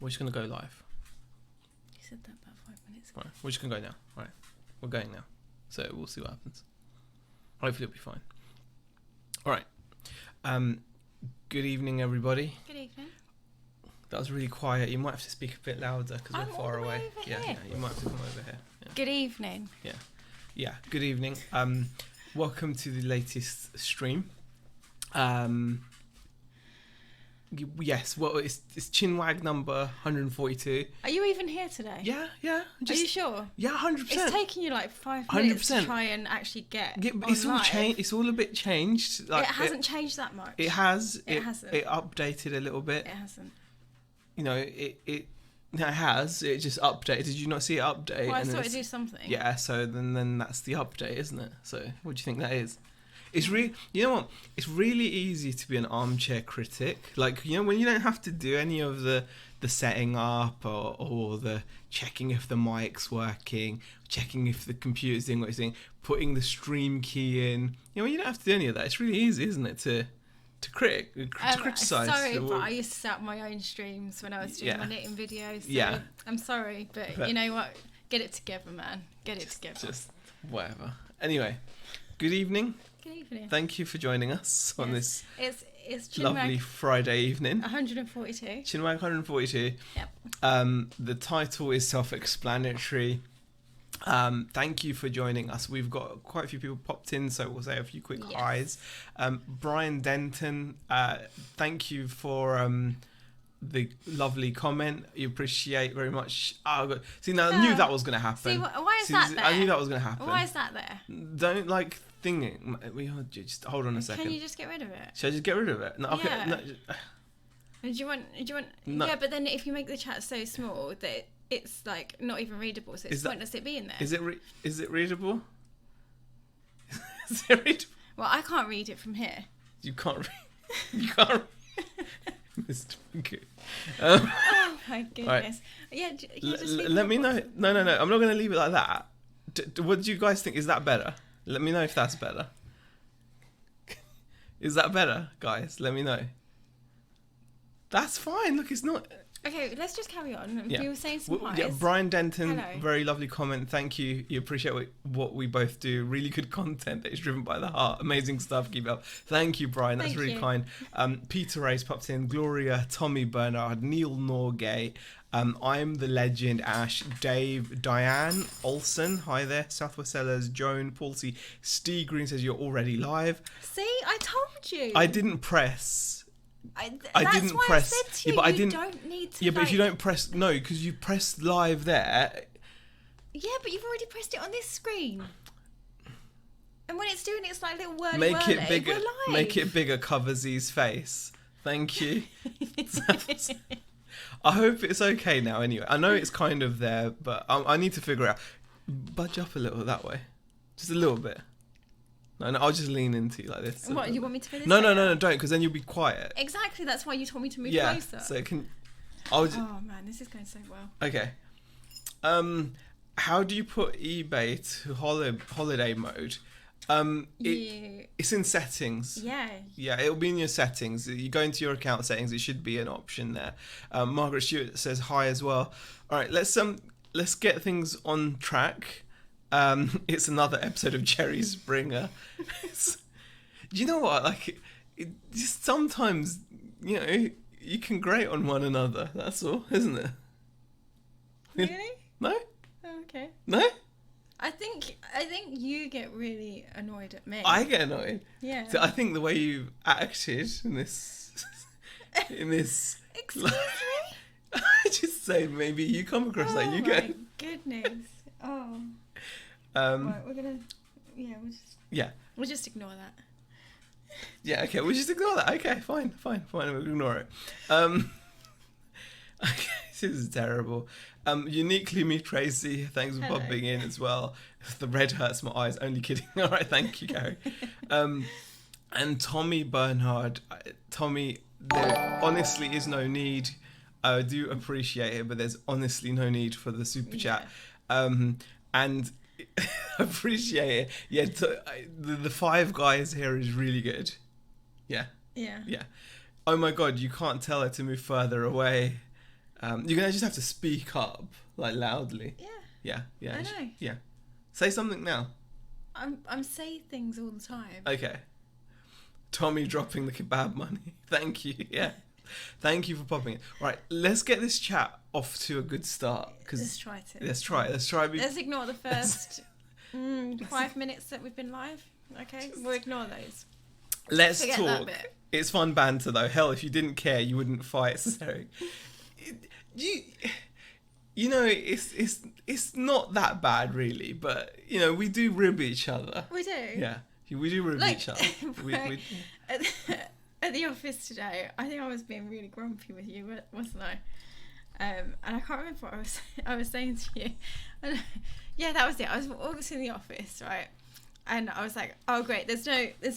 We're just going to go live. You said that about 5 minutes ago. Right. We're just going to go now. Right. We're going now. So we'll see what happens. Hopefully it'll be fine. All right. Good evening, everybody. Good evening. That was really quiet. You might have to speak a bit louder because we're far away. Yeah, You might have to come over here. Yeah. Good evening. Yeah. Good evening. Welcome to the latest stream. Yes. Well, it's Chinwag number 142. Are you even here today? Yeah. Are you sure? Yeah, 100%. It's taking you like 5 minutes 100%. to try and actually get It's on all live. changed. It's all a bit changed. Like, it hasn't changed that much. It has. It hasn't. It updated a little bit. It hasn't. You know, it has. It just updated. Did you not see it update? Well, I thought it'd do something. Yeah. So then that's the update, isn't it? So what do you think that is? It's really, you know what? It's really easy to be an armchair critic. Like, you know, when you don't have to do any of the setting up or the checking if the mic's working, checking if the computer's doing what it's doing, putting the stream key in. You know, when you don't have to do any of that, it's really easy, isn't it, to criticize. Sorry, but I used to set up my own streams when I was doing my knitting videos. So yeah. I'm sorry, but you know what? Get it together, man. Get it together. Just whatever. Anyway, good evening. Good evening. Thank you for joining us on this it's Chinwag lovely Friday evening. 142. Chinwag 142. Yep. The title is self-explanatory. Thank you for joining us. We've got quite a few people popped in, so we'll say a few quick highs. Brian Denton, thank you for the lovely comment. You appreciate very much. See, now I knew that was going to happen. See, why is that there? I knew that was going to happen. Why is that there? Don't like thinking. Just hold on a second. Can you just get rid of it? Should I just get rid of it? No, okay. Yeah. No. Do you want? No. Yeah, but then if you make the chat so small that it's like not even readable, so it's pointless it being there. Is it readable? Is it readable? Well, I can't read it from here. You can't read. You can't. Mr. Good. Oh my goodness. Right. Yeah. Let me know. No. I'm not going to leave it like that. What do you guys think? Is that better? Let me know if that's better. Is that better, guys? Let me know. That's fine. Look, it's not. Okay, let's just carry on. Yeah. You were saying some highs. Yeah, Brian Denton, Hello. very lovely comment. Thank you. You appreciate what we both do. Really good content that is driven by the heart. Amazing stuff. Keep it up. Thank you, Brian. That's Thank really you. kind. Peter Ray's popped in. Gloria, Tommy Bernard, Neil Norgate. I'm the legend. Ash, Dave, Diane Olsen. Hi there. Southwest Sellers, Joan, Paulsey, Steve Green says you're already live. See, I told you. I didn't press. I didn't that's why press. I said to you, Yeah, but I you didn't. don't need to. Yeah, but if you don't press no, because you pressed live there. Yeah, but you've already pressed it on this screen. And when it's doing it's like little whirly Make whirly. it bigger. We're live. Make it bigger. Cover Z's face. Thank you. I hope it's okay now. Anyway, I know it's kind of there, but I need to figure out. Budge up a little that way, just a little bit. No, I'll just lean into you like this. What, you want me to go this No, way? don't, because then you'll be quiet. Exactly, that's why you told me to move Yeah. closer. So Oh man, this is going so well. Okay. How do you put eBay to holiday mode? It's in settings. Yeah. Yeah, it'll be in your settings. You go into your account settings. It should be an option there. Margaret Stewart says hi as well. All right, let's get things on track. It's another episode of Jerry Springer. Do you know what? Like, just sometimes, you know, you can grate on one another. That's all, isn't it? Really? No? Oh, okay. No? I think you get really annoyed at me. I get annoyed. Yeah. So I think the way you acted in this, Excuse me? I just say maybe you come across like you get. Oh my goodness. Oh. Right, we're gonna. Yeah. We'll just ignore that. Yeah. Okay. We'll just ignore that. Okay. Fine. We'll ignore it. Okay, this is terrible. Uniquely me, Tracy. Thanks for Hello. popping in as well. The red hurts my eyes. Only kidding. All right. Thank you, Gary. And Tommy Bernhard. Tommy, there honestly is no need. I do appreciate it, but there's honestly no need for the super chat. And appreciate it. Yeah, the five guys here is really good. Yeah. Yeah. Yeah. Oh my god, you can't tell her to move further away. You're gonna just have to speak up, like loudly. Yeah. Yeah. I know. Yeah. Say something now. I'm saying things all the time. Okay. Tommy dropping the kebab money. Thank you. Yeah. Thank you for popping it. Right, let's get this chat off to a good start. Let's try to. Let's try. Let's ignore the first 5 minutes that we've been live. Okay, we'll ignore those. Let's Forget talk. that bit. It's fun banter though. Hell, if you didn't care, you wouldn't fight. Sorry. You know, it's not that bad really, but you know, we do rib each other. We do. Yeah, we do rib each other. Right. At the office today, I think I was being really grumpy with you, wasn't I? And I can't remember what I was saying to you. Yeah, that was it. I was in the office, right? And I was like, oh great, there's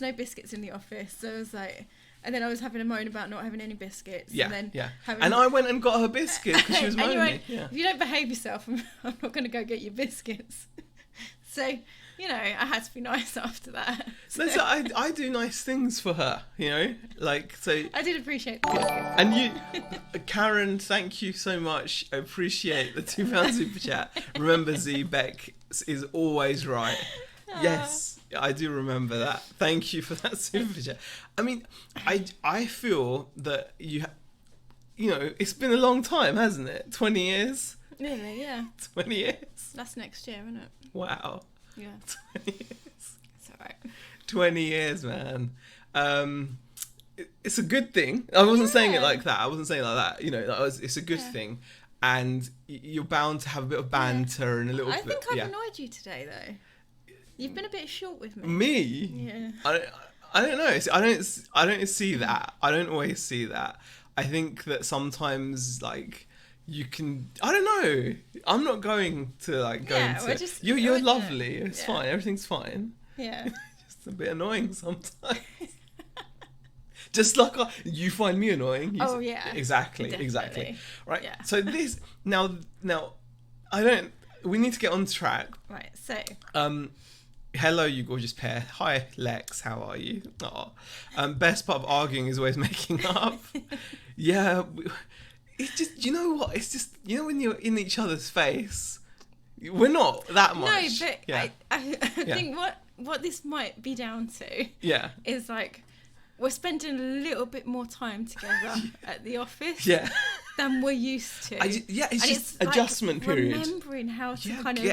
no biscuits in the office. So I was like, and then I was having a moan about not having any biscuits. Yeah, and then And I went and got her biscuits because she was moaning. Went, if you don't behave yourself, I'm not going to go get your biscuits. So, you know, I had to be nice after that. So I do nice things for her, you know, like so. I did appreciate the biscuits. And you, Karen, thank you so much. I appreciate the £2 super chat. Remember, Z Beck is always right. Yes, I do remember that. Thank you for that super chat. I mean, I feel that you know, it's been a long time, hasn't it? 20 years? Really, yeah. 20 years? That's next year, isn't it? Wow. Yeah. 20 years. It's alright. 20 years, man. It's a good thing. I wasn't saying it like that. I wasn't saying it like that. You know, it's a good thing. And you're bound to have a bit of banter and a little bit... I think I've annoyed you today, though. You've been a bit short with me. Me? Yeah. I don't know. I don't see that. I don't always see that. I think that sometimes, like, you can... I don't know. I'm not going to, like, go into... We're just... You're lovely. It's fine. Everything's fine. Yeah. Just a bit annoying sometimes. Just like you find me annoying. Yeah. Exactly. Definitely. Exactly. Right. Yeah. So this... Now, I don't... We need to get on track. Right, so... Hello, you gorgeous pair. Hi, Lex. How are you? Best part of arguing is always making up. Yeah. It's just, you know what? It's just, you know, when you're in each other's face, we're not that much. No, but I think what this might be down to is like we're spending a little bit more time together at the office than we're used to. It's just adjustment like period. Remembering how to kind of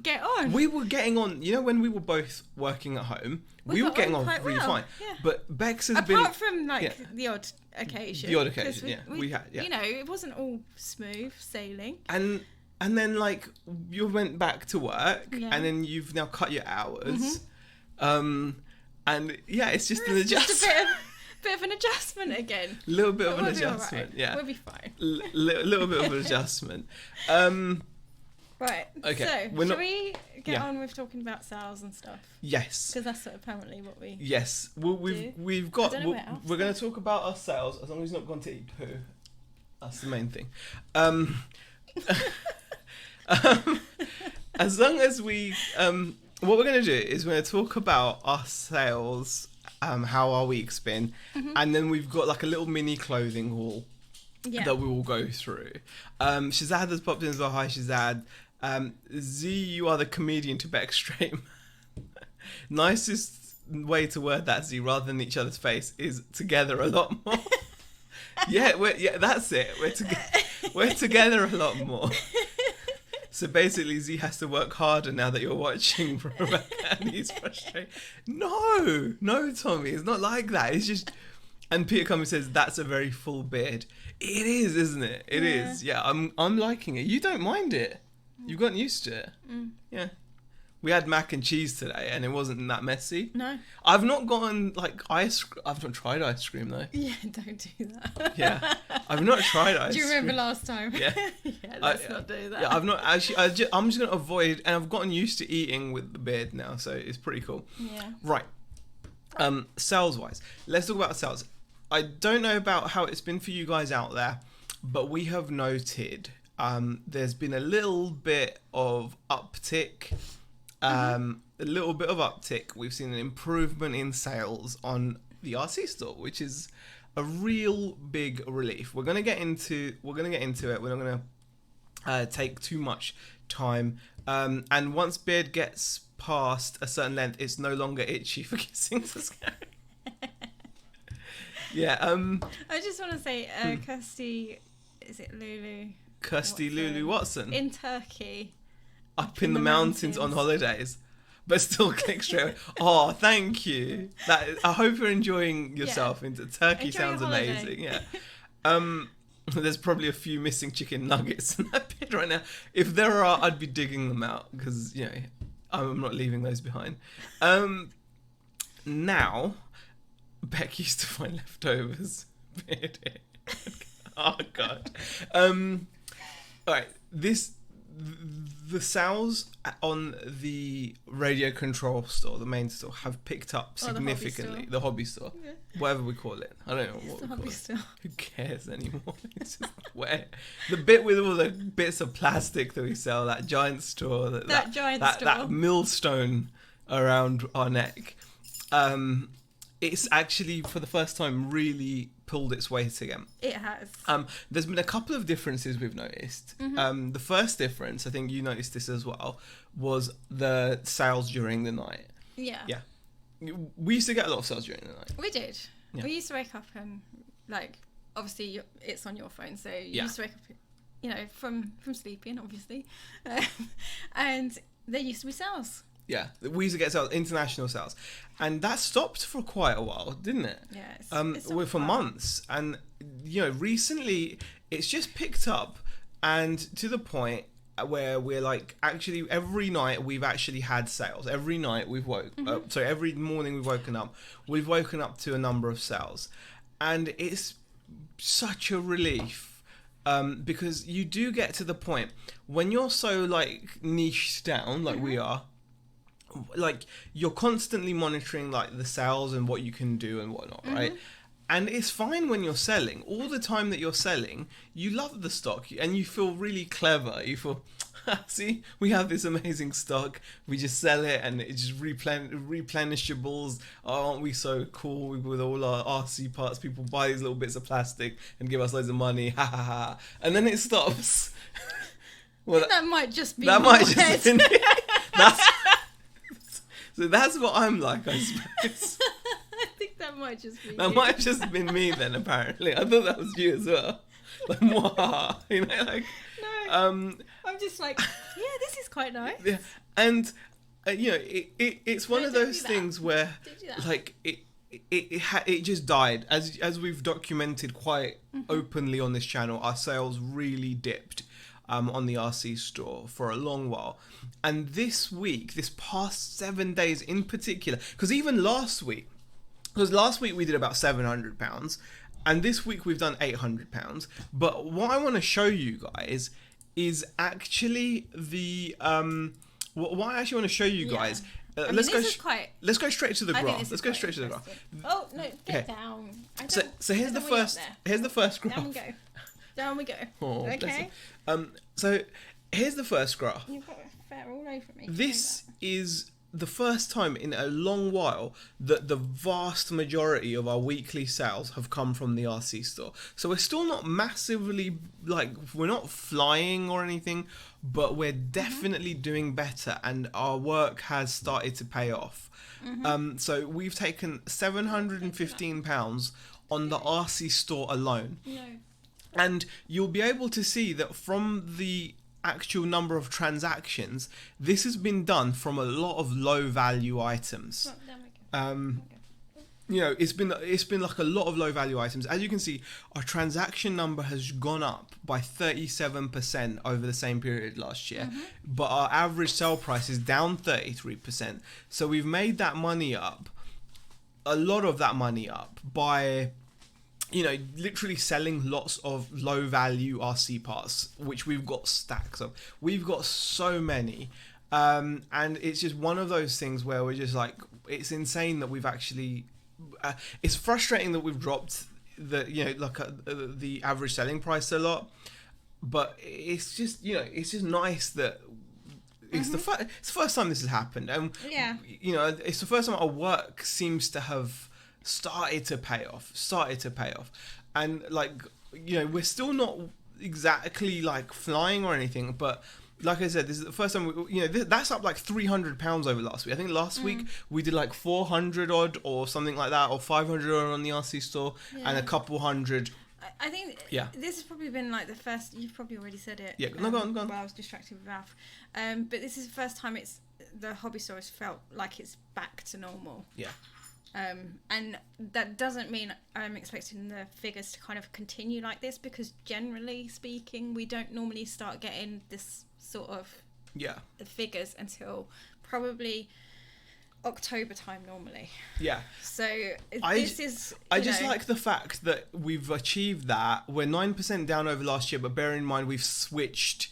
get on. We were getting on, you know, when we were both working at home, we were getting on really fine. Yeah. But Bex has been... Apart from like the odd occasion. The odd occasion, we had, you know, it wasn't all smooth sailing. And then like you went back to work and then you've now cut your hours. And it's just an adjustment. Just a bit of an adjustment again. A little bit of an adjustment, right. We'll be fine. Little bit of an adjustment. Right. Okay. So, shall we get on with talking about sales and stuff? Yes. Because that's apparently what we. Yes. Well, we've got. We're going to talk about our sales as long as he's not gone to eat poo. That's the main thing. As long as we. What we're going to do is we're going to talk about our sales, how our week's been, and then we've got like a little mini clothing haul that we will go through. Shazad has popped in as well. Hi, Shazad. Z, you are the comedian to Beck Straight. Nicest way to word that, Z, rather than each other's face, is together a lot more. That's it. We're together a lot more. So basically, Z has to work harder now that you're watching Rebecca, and he's frustrated. No, Tommy, it's not like that. It's just... And Peter Cummings says, that's a very full beard. It is, isn't it? It is. Yeah, I'm liking it. You don't mind it. You've gotten used to it. Yeah. We had mac and cheese today, and it wasn't that messy. No. I've not gotten, like, I've not tried ice cream, though. Yeah, don't do that. Yeah. I've not tried ice cream. Do you remember last time? Yeah. Let's not do that. Yeah, I've not actually... I'm just going to avoid... And I've gotten used to eating with the beard now, so it's pretty cool. Yeah. Right. Sales-wise. Let's talk about sales. I don't know about how it's been for you guys out there, but we have noted there's been a little bit of uptick. A little bit of uptick. We've seen an improvement in sales on the RC store, which is a real big relief. We're gonna get into it. We're not gonna take too much time. And once beard gets past a certain length, it's no longer itchy for kissing. So scary. Yeah. I just want to say, Kirsty, is it Lulu? Kirsty Lulu Watson in Turkey. Up in the mountains on holidays. But still click straight away. Oh, thank you. I hope you're enjoying yourself. Into Turkey sounds amazing. Yeah. There's probably a few missing chicken nuggets in that bit right now. If there are, I'd be digging them out because I'm not leaving those behind. Now, Beck used to find leftovers. Oh God. All right. The sales on the radio control store, the main store, have picked up significantly. The hobby store, yeah. Whatever we call it. I don't know what we call it. Who cares anymore? It's just where the bit with all the bits of plastic that we sell, that giant straw, that millstone around our neck. It's actually for the first time really pulled its weight again. It has. There's been a couple of differences we've noticed. Mm-hmm. The first difference, I think you noticed this as well, was the sales during the night. Yeah. Yeah. We used to get a lot of sales during the night. We did. Yeah. We used to wake up and, obviously it's on your phone, so you used to wake up, from sleeping, obviously. And there used to be sales. Yeah, we used to get sales, international sales, and that stopped for quite a while, didn't it? Yeah, it's for months, and recently it's just picked up, and to the point where we're actually every night we've actually had sales. Every night we've every morning we've woken up to a number of sales, and it's such a relief. Because you do get to the point when you're so niched down we are. You're constantly monitoring the sales and what you can do and whatnot, right? And it's fine when you're selling. All the time that you're selling, you love the stock and you feel really clever. You feel, see, we have this amazing stock. We just sell it and it's just replenishables. Oh, aren't we so cool with all our RC parts? People buy these little bits of plastic and give us loads of money. Ha ha ha. And then it stops. Well, that might just be So that's what I'm like, I suppose. I think that might just be That might have just been me then, apparently. I thought that was you as well. Mwah. No. I'm just this is quite nice. Yeah. And, it's one of those things where, it just died. As we've documented quite openly on this channel, our sales really dipped. On the RC store for a long while, and this past 7 days in particular, because last week we did about £700, and this week we've done £800. But what I want to show you guys is actually the what I actually want to show you guys. Let's go straight to the graph. Let's go straight to the graph. Oh no, get down. So here's the first. Here's the first graph. Down we go. Down we go. Oh, okay. So here's the first graph. You've got a fair all over me. This is the first time in a long while that the vast majority of our weekly sales have come from the RC store. So we're still not massively we're not flying or anything, but we're definitely doing better, and our work has started to pay off. So we've taken £715 on the RC store alone. No. And you'll be able to see that from the actual number of transactions, this has been done from a lot of low value items. It's been a lot of low value items. As you can see, our transaction number has gone up by 37% over the same period last year, but our average sale price is down 33%. So we've made that money up, a lot of that money up, by literally selling lots of low value RC parts, which we've got stacks of. We've got so many. And it's just one of those things where we're just it's insane that we've actually, it's frustrating that we've dropped the average selling price a lot, but it's just, it's just nice that it's the first time this has happened. And, it's the first time our work seems to have started to pay off. And like, you know, we're still not exactly like flying or anything, but like I said, this is the first time that's up like £300 over last week. I think last week we did like 400 odd or something like that, or 500 odd on the RC store, and a couple hundred. I think this has probably been like the first. You've probably already said it. Yeah, no, go on. Well, I was distracted with Ralph. But this is the first time the hobby store has felt like it's back to normal. Yeah. And that doesn't mean I'm expecting the figures to kind of continue like this, because generally speaking, we don't normally start getting this sort of figures until probably October time normally. Yeah. So I just like the fact that we've achieved that. We're 9% down over last year, but bear in mind we've switched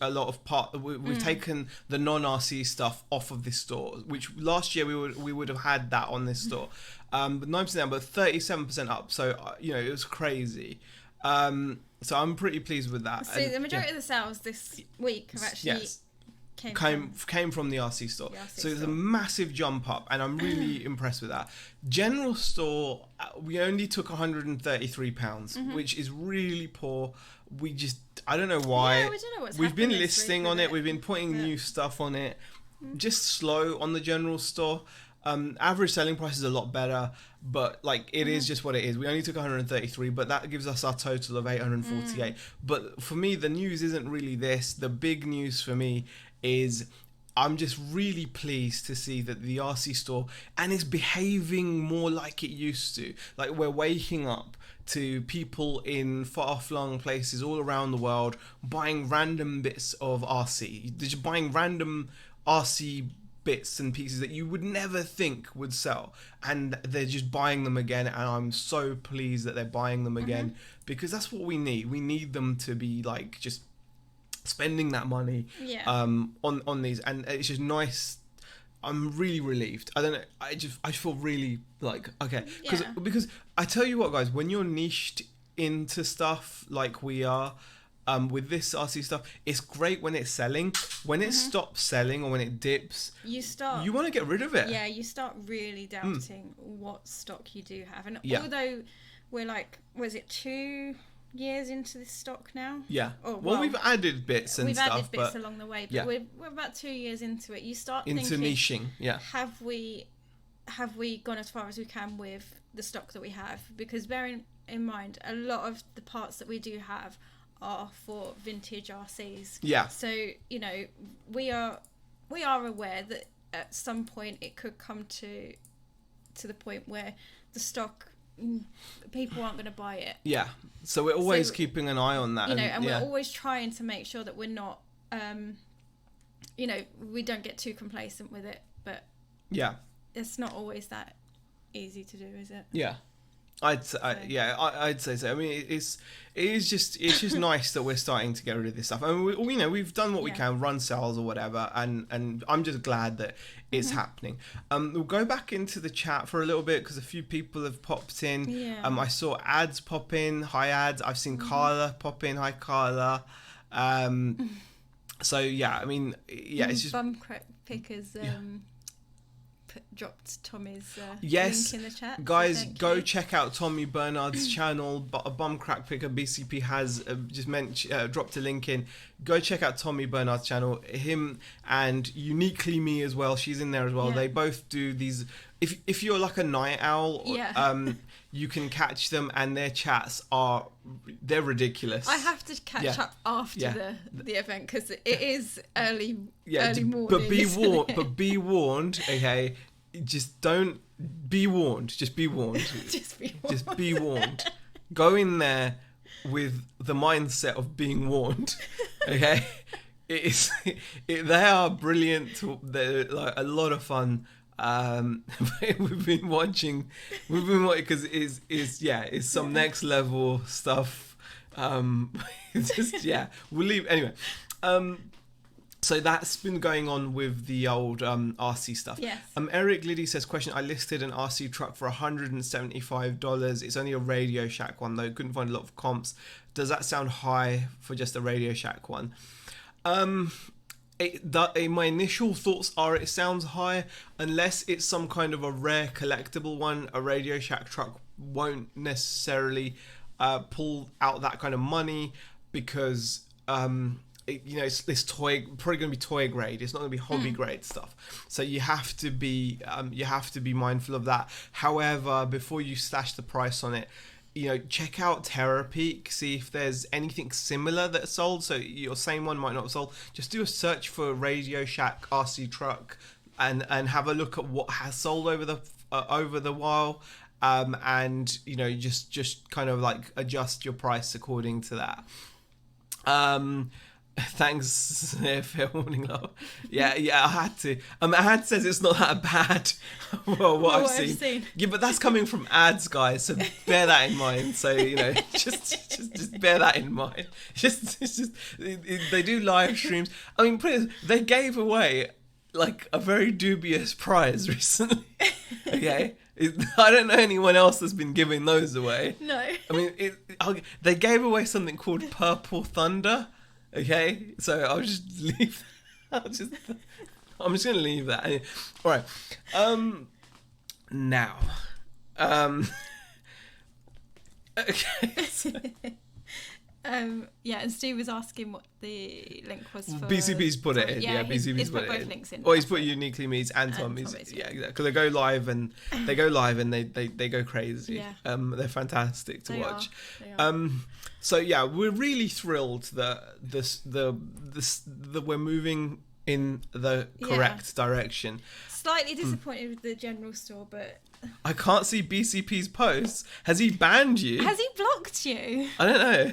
a lot of we've taken the non-RC stuff off of this store, which last year we would have had that on this store. But 9% down, but 37% up. So it was crazy. So I'm pretty pleased with that. So the majority of the sales this week have actually came from the RC store. So it's a massive jump up, and I'm really impressed with that. General store, we only took £133, which is really poor. I don't know why. Yeah, we don't know what's We've been happened listing on it. We've been putting new stuff on it. Just slow on the general store. Average selling price is a lot better, but like it is just what it is. We only took 133, but that gives us our total of 848. But for me, the news isn't really this. The big news for me is I'm just really pleased to see that the RC store and it's behaving more like it used to. Like, we're waking up to people in far-flung places all around the world buying random bits of RC. They're just buying random RC bits and pieces that you would never think would sell, and they're just buying them again, and I'm so pleased that they're buying them again, because that's what we need. We need them to be like just spending that money on these, and it's just nice. I'm really relieved. I don't know. I feel really like okay, because I tell you what, guys, when you're niched into stuff like we are, with this RC stuff, it's great when it's selling. When it stops selling or when it dips, you want to get rid of it. Yeah, you start really doubting what stock you do have. And although we're like, was it 2 years into this stock now? Yeah. Well, we've added bits and stuff. We've added bits along the way, but we're about 2 years into it. You start thinking, niching. Yeah. Have we gone as far as we can with the stock that we have? Because bearing in mind, a lot of the parts that we do have are for vintage RCs. Yeah. So, we are aware that at some point it could come to the point where the stock, people aren't going to buy it. Yeah. So we're always keeping an eye on that. And we're always trying to make sure that we're not, we don't get too complacent with it. But it's not always that easy to do, is it? Yeah. I'd say so. I mean, it's just nice that we're starting to get rid of this stuff. I mean, we've done what we can, run sales or whatever, and I'm just glad that it's happening. We'll go back into the chat for a little bit because a few people have popped in. Yeah. I saw ads pop in. Hi ads. I've seen Carla pop in. Hi Carla. So yeah, I mean, it's just bum crack pickers. Dropped Tommy's link in the chat. Guys, go check out Tommy Bernard's channel. A bum crack picker BCP has dropped a link in. Go check out Tommy Bernard's channel. Him and Uniquely Me as well. She's in there as well. Yeah. They both do these. If you're like a night owl, you can catch them, and their chats they're ridiculous. I have to catch up after the event because it is early morning. But be warned, okay? Just don't be warned. Just be warned. Just be warned. Go in there with the mindset of being warned, okay? They are brilliant. They're like a lot of fun. We've been watching because it's some next level stuff. We'll leave anyway. So that's been going on with the old RC stuff. Yes. Eric Liddy says, question, I listed an RC truck for $175. It's only a Radio Shack one though. Couldn't find a lot of comps. Does that sound high for just a Radio Shack one? My initial thoughts are it sounds high, unless it's some kind of a rare collectible one. A Radio Shack truck won't necessarily pull out that kind of money because it's probably going to be toy grade. It's not going to be hobby grade stuff. So you have to be mindful of that. However, before you slash the price on it, check out Terapeak, see if there's anything similar that's sold. So your same one might not have sold. Just do a search for Radio Shack RC truck and have a look at what has sold over the while. And just kind of like adjust your price according to that. Thanks, fair warning, love. Yeah, I had to. Ad says it's not that bad. Well, what I've seen. Yeah, but that's coming from ads, guys. So bear that in mind. So just bear that in mind. They do live streams. I mean, they gave away like a very dubious prize recently. Okay. I don't know anyone else that's been giving those away. No. I mean, they gave away something called Purple Thunder. Okay, so I'll just leave. I'm just gonna leave that. All right. Now. Okay. So. Yeah, and Steve was asking what the link was for. BCB's put it in. Yeah, BCB's put both it in. Links in. Or he's put Uniquely Me's and Tommy's. Yeah, because they go live and they go crazy. Yeah. They're fantastic to watch. They are. So yeah, we're really thrilled that we're moving in the correct direction. Slightly disappointed with the general store, but I can't see BCP's posts. Has he banned you? Has he blocked you? I don't know.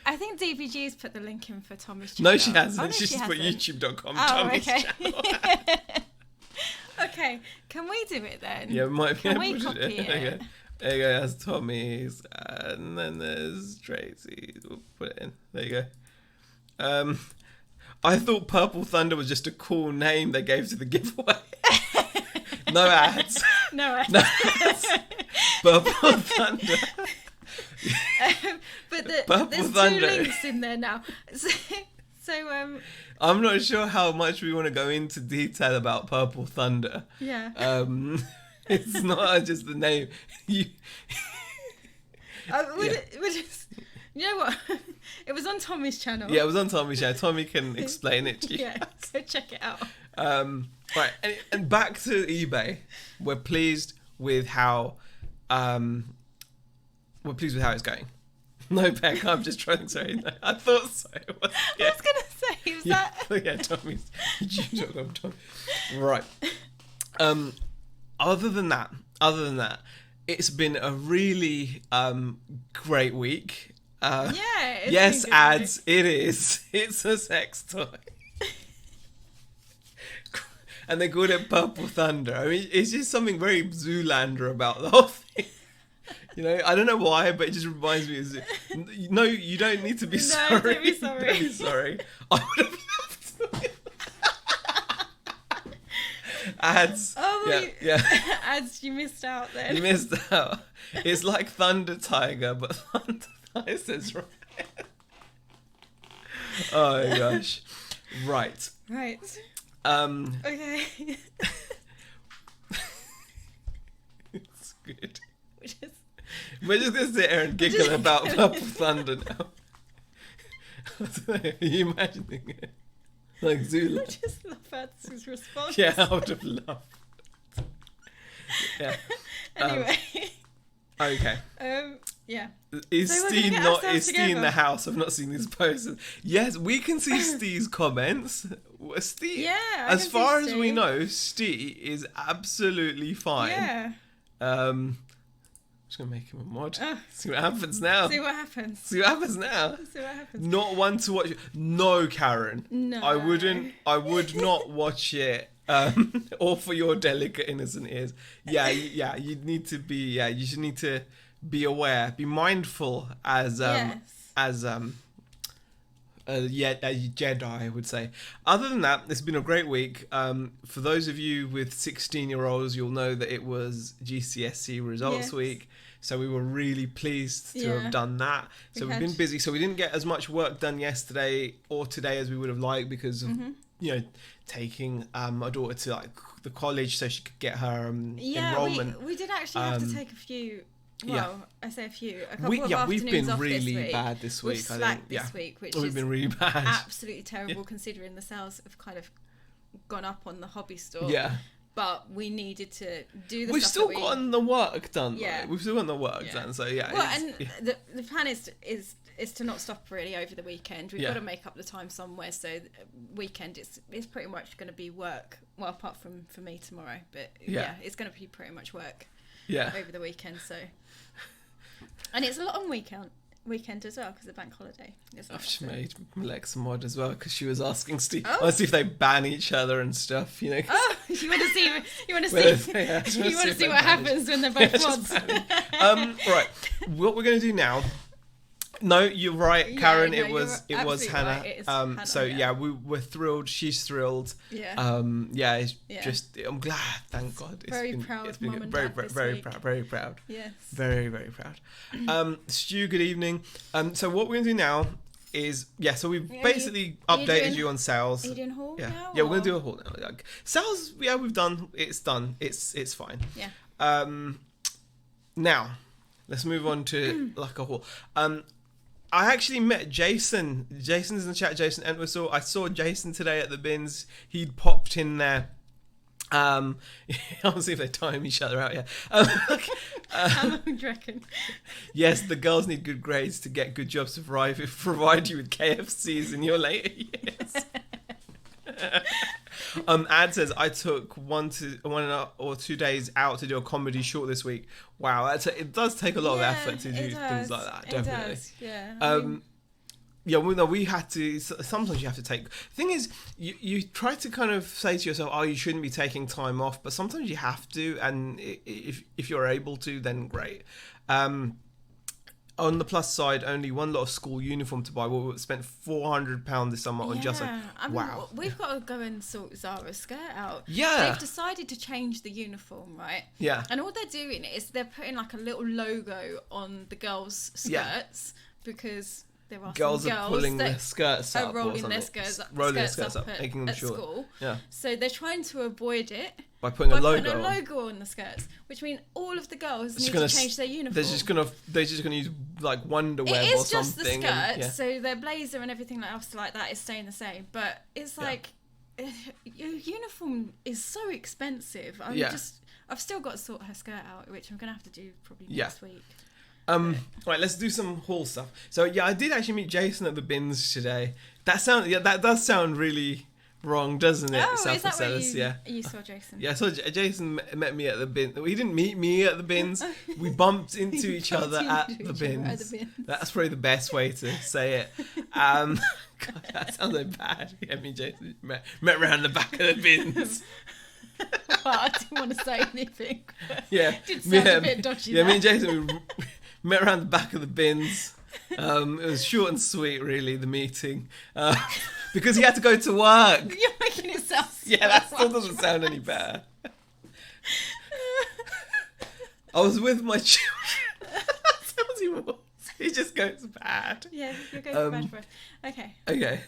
I think DVG's put the link in for Tommy's channel. No, she hasn't. She's just put youtube.com Tommy's channel. Okay, can we do it then? Yeah, we might be able to copy it? Okay. There you go, that's Tommy's, and then there's Tracy's. We'll put it in. There you go. I thought Purple Thunder was just a cool name they gave to the giveaway. No ads. No ads. Purple Thunder. But there's Thunder. 2 links in there now. So I'm not sure how much we want to go into detail about Purple Thunder. Yeah. It's not just the name. You know what? It was on Tommy's channel. Yeah, it was on Tommy's channel. Tommy can explain it to you. Yeah, so check it out. Right, and back to eBay. We're pleased with how it's going. No, Beck, I'm just trying. Sorry, no, I thought so. I was gonna say, was that? Yeah, Tommy's. Tommy. Right. Other than that, it's been a really great week. Yes, ads. It is. It's a sex toy. And they called it Purple Thunder. I mean, it's just something very Zoolander about the whole thing. I don't know why, but it just reminds me of No, you don't need to be sorry. Don't be sorry. Don't be sorry. I would have loved to. Ads. Oh, yeah. Ads, you missed out then. You missed out. It's like Thunder Tiger, but Thunder Thighs is right. Oh my gosh. Right. Okay. It's good. We're just going to sit here and giggle about Purple Thunder now. Are you imagining it? Like Zula. I just love Ads' response. Yeah, I would have loved it. Yeah. Anyway. Okay. Yeah. Is Steve in the house? I've not seen these posts. Yes, we can see Steve's comments. Steve, yeah. As far as we know, Steve is absolutely fine. Yeah. I'm just gonna make him a mod. See what happens now. See what happens. Not one to watch. No, Karen. No. I would not watch it. Or for your delicate innocent ears. Yeah. You need to be. Yeah, you should need to be aware, be mindful as a Jedi, I would say. Other than that, it's been a great week. For those of you with 16-year-olds, you'll know that it was GCSE results week. So we were really pleased to Yeah. have done that. So We we've had- been busy. So we didn't get as much work done yesterday or today as we would have liked because of, taking my daughter to like the college so she could get her enrollment. we did actually have to take a few. Well, I say a few. A couple of We've afternoons been off really this week. bad this week. We've I slacked think. this week, which We've is been really bad. absolutely terrible considering the sales have kind of gone up on the hobby store. Yeah. But we needed to do the We've stuff still that we... gotten the work done. Yeah. Though. We've still gotten the work done. So yeah. Well, and the plan is to not stop really over the weekend. We've got to make up the time somewhere. So weekend it's pretty much going to be work. Well, apart from for me tomorrow, but yeah it's going to be pretty much work. Yeah. Over the weekend. So. And it's a long weekend as well because of bank holiday. I've just made Alexa mod as well because she was asking Steve. Oh. I want to see if they ban each other and stuff. You know. Oh, you want to see? You want to see? Yeah, You want to see what happens when they're both mods? Right. What we're going to do now. No, you're right, Karen. Yeah, no, it was absolutely Hannah. right. It is Hannah, so yeah. we're thrilled. She's thrilled. Yeah. It's just. I'm glad. Thank God. Proud It's been mum and very, dad very, this very week. proud. Very proud. Yes. Very, very proud. Stu, good evening. So what we're going to do now is so we've basically updated you on sales. Are you doing haul now? Yeah, we're going to do a haul now. Like, sales, we've done. It's done. It's fine. Yeah. Now, let's move on to like a haul. I actually met Jason. Jason's in the chat. Jason Entwistle. I saw Jason today at the bins. He'd popped in there. I'll see if they time each other out. Yeah. How long do you reckon? Yes, the girls need good grades to get good jobs to provide you with KFCs in your later years. Ad says I took 1 or 2 days out to do a comedy short this week. Wow, it does take a lot of effort to do things like that. Definitely. It does, yeah. We had to. Sometimes you have to take. The thing is, you try to kind of say to yourself, "Oh, you shouldn't be taking time off," but sometimes you have to, and if you're able to, then great. On the plus side, only one lot of school uniform to buy. We spent £400 this summer on just wow. We've got to go and sort Zara's skirt out. Yeah. They've decided to change the uniform, right? Yeah. And all they're doing is they're putting like a little logo on the skirts because there are girls some are girls pulling that their skirts up, rolling their skirts up making them at short. school. Yeah. So they're trying to avoid it by putting a putting logo a logo on the skirts, which means all of the girls need gonna to change their uniform. They're just gonna use like Wonderweb It or is just the something. skirts, so their blazer and everything else like that is staying the same. But it's like your uniform is so expensive. I've still got to sort her skirt out, which I'm gonna have to do probably next week. Right, let's do some haul stuff. So I did actually meet Jason at the bins today. That does sound really wrong, doesn't it? Oh, is that where you saw Jason? Yeah, so Jason met me at the bin. He didn't meet me at the bins. We bumped into each other at the bins. That's probably the best way to say it. God, that sounds so bad. Yeah, me and Jason met around the back of the bins. Well, I didn't want to say anything. Yeah, Did sound a bit dodgy. Yeah, me and Jason we met around the back of the bins. It was short and sweet, really, the meeting, because he had to go to work. You're making it sound. That still doesn't sound any better. I was with my children. That sounds even worse. It just goes bad. Yeah, you're going bad for us. Okay. Okay.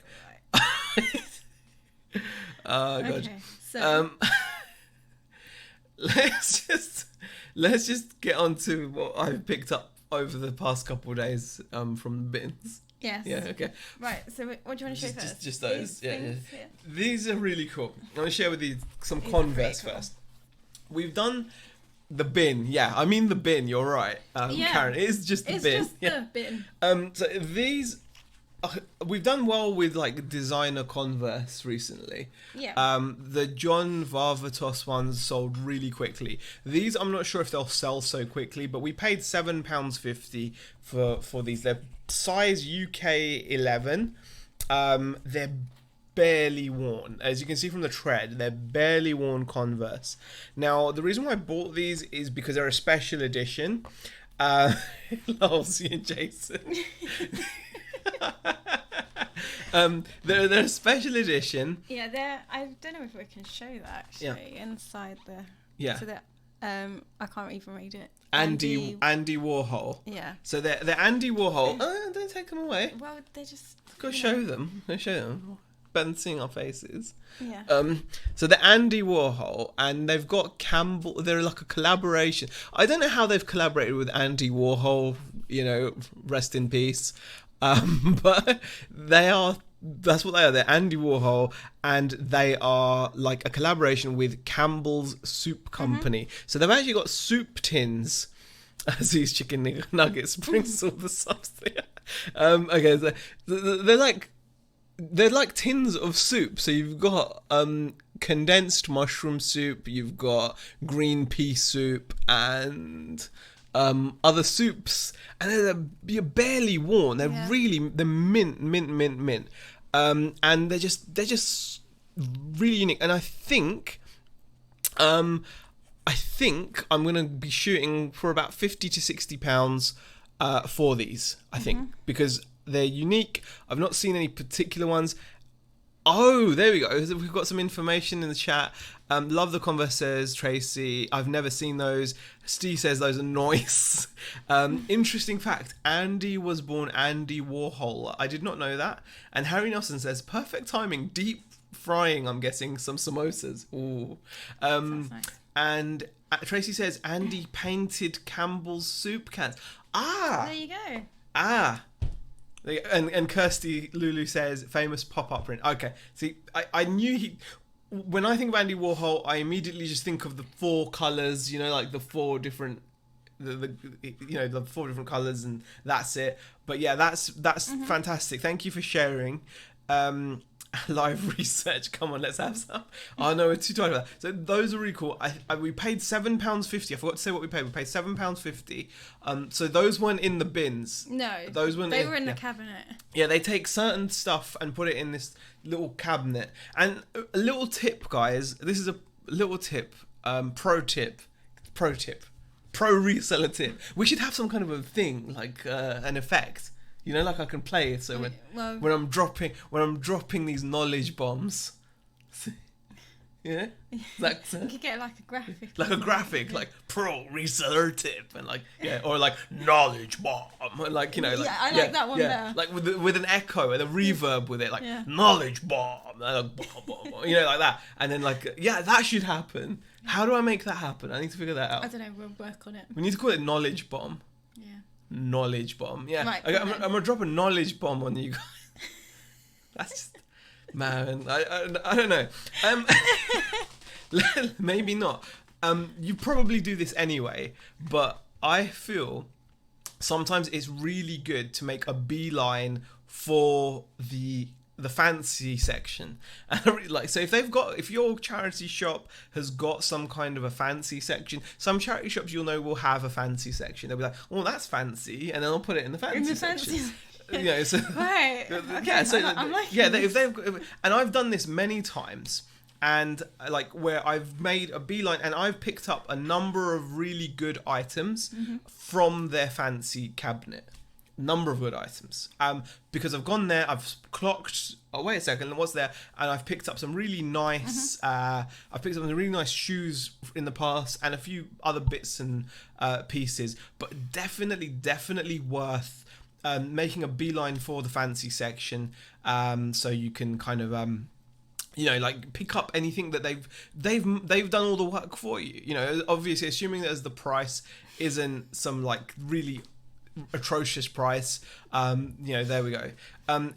Oh god. Okay, so let's just get on to what I've picked up over the past couple of days from the bins. Yes. Yeah, okay. Right, so what do you want to show first? Just those. Yeah. Yeah. These are really cool. I'm going to share with you some These are Converse pretty cool. first. We've done the bin. Yeah, I mean the bin, you're right. Karen, it is just the bin. It's just the bin. So these... we've done well with like designer Converse recently. Yeah. The John Varvatos ones sold really quickly. These I'm not sure if they'll sell so quickly, but we paid £7.50 for these. They're size UK 11. They're barely worn. As you can see from the tread, they're barely worn Converse. Now the reason why I bought these is because they're a special edition. Lolsey and Jason. They're a special edition. Yeah, I don't know if we can show that actually inside the. Yeah. So that I can't even read it. Andy Warhol. Yeah. So they're Andy Warhol. Oh, don't take them away. Well, they just... Go show them. Go show them. Better than seeing our faces. Yeah. So they're Andy Warhol, and they've got Campbell. They're like a collaboration. I don't know how they've collaborated with Andy Warhol. You know, rest in peace. But they are. That's what they are. They're Andy Warhol, and they are like a collaboration with Campbell's Soup Company. So they've actually got soup tins as these chicken nuggets brings all the sauce there. Okay, so they're like tins of soup. So you've got condensed mushroom soup, you've got green pea soup, and other soups, and you're barely worn. They're mint. And they're just really unique. And I think I'm gonna be shooting for about £50 to £60 for these. I think because they're unique. I've not seen any particular ones. Oh, there we go. We've got some information in the chat. Love the Converse, says Tracy. I've never seen those. Steve says those are nice. Interesting fact. Andy was born Andy Warhol. I did not know that. And Harry Nelson says, perfect timing. Deep frying, I'm guessing, some samosas. Ooh. Sounds nice. And Tracy says, Andy painted Campbell's soup cans. Ah! There you go. Ah! And Kirsty Lulu says famous pop-up print. Okay, see, I knew he. When I think of Andy Warhol, I immediately just think of the four colors. You know, like the four different, the 4 different colors, and that's it. But yeah, that's fantastic. Thank you for sharing. Live research. Come on, let's have some. Oh no, we're too tired about that. So those are really cool. We paid £7.50. I forgot to say what we paid. We paid £7.50. So those weren't in the bins. No, those weren't. They were in the cabinet. Yeah, they take certain stuff and put it in this little cabinet. And a little tip, guys. This is a little tip. Pro reseller tip. We should have some kind of a thing, like an effect. You know, like I can play it. So when I'm dropping these knowledge bombs, yeah, like you could get like a graphic, like pro reseller tip, and like or like knowledge bomb, like I like that one better. Like with an echo and a reverb with it, like knowledge bomb, like that, and then that should happen. How do I make that happen? I need to figure that out. I don't know. We'll work on it. We need to call it knowledge bomb. Yeah. Knowledge bomb. Yeah. Right, I'm gonna drop a knowledge bomb on you guys. That's just, man. I don't know. Maybe not. You probably do this anyway, but I feel sometimes it's really good to make a beeline for the fancy section. And I really like, so if your charity shop has got some kind of a fancy section, some charity shops you'll know will have a fancy section. They'll be like, oh, that's fancy, and then I'll put it in the fancy section. So, right. Okay, yeah, so I'm like, and I've done this many times, and like where I've made a beeline and I've picked up a number of really good items from their fancy cabinet. Number of good items, because I've gone there, I've clocked, oh wait a second, what's there, and I've picked up some really nice I've picked up some really nice shoes in the past and a few other bits and pieces, but definitely worth making a beeline for the fancy section, so you can kind of like pick up anything that they've done all the work for you, obviously assuming that as the price isn't some like really atrocious price. There we go.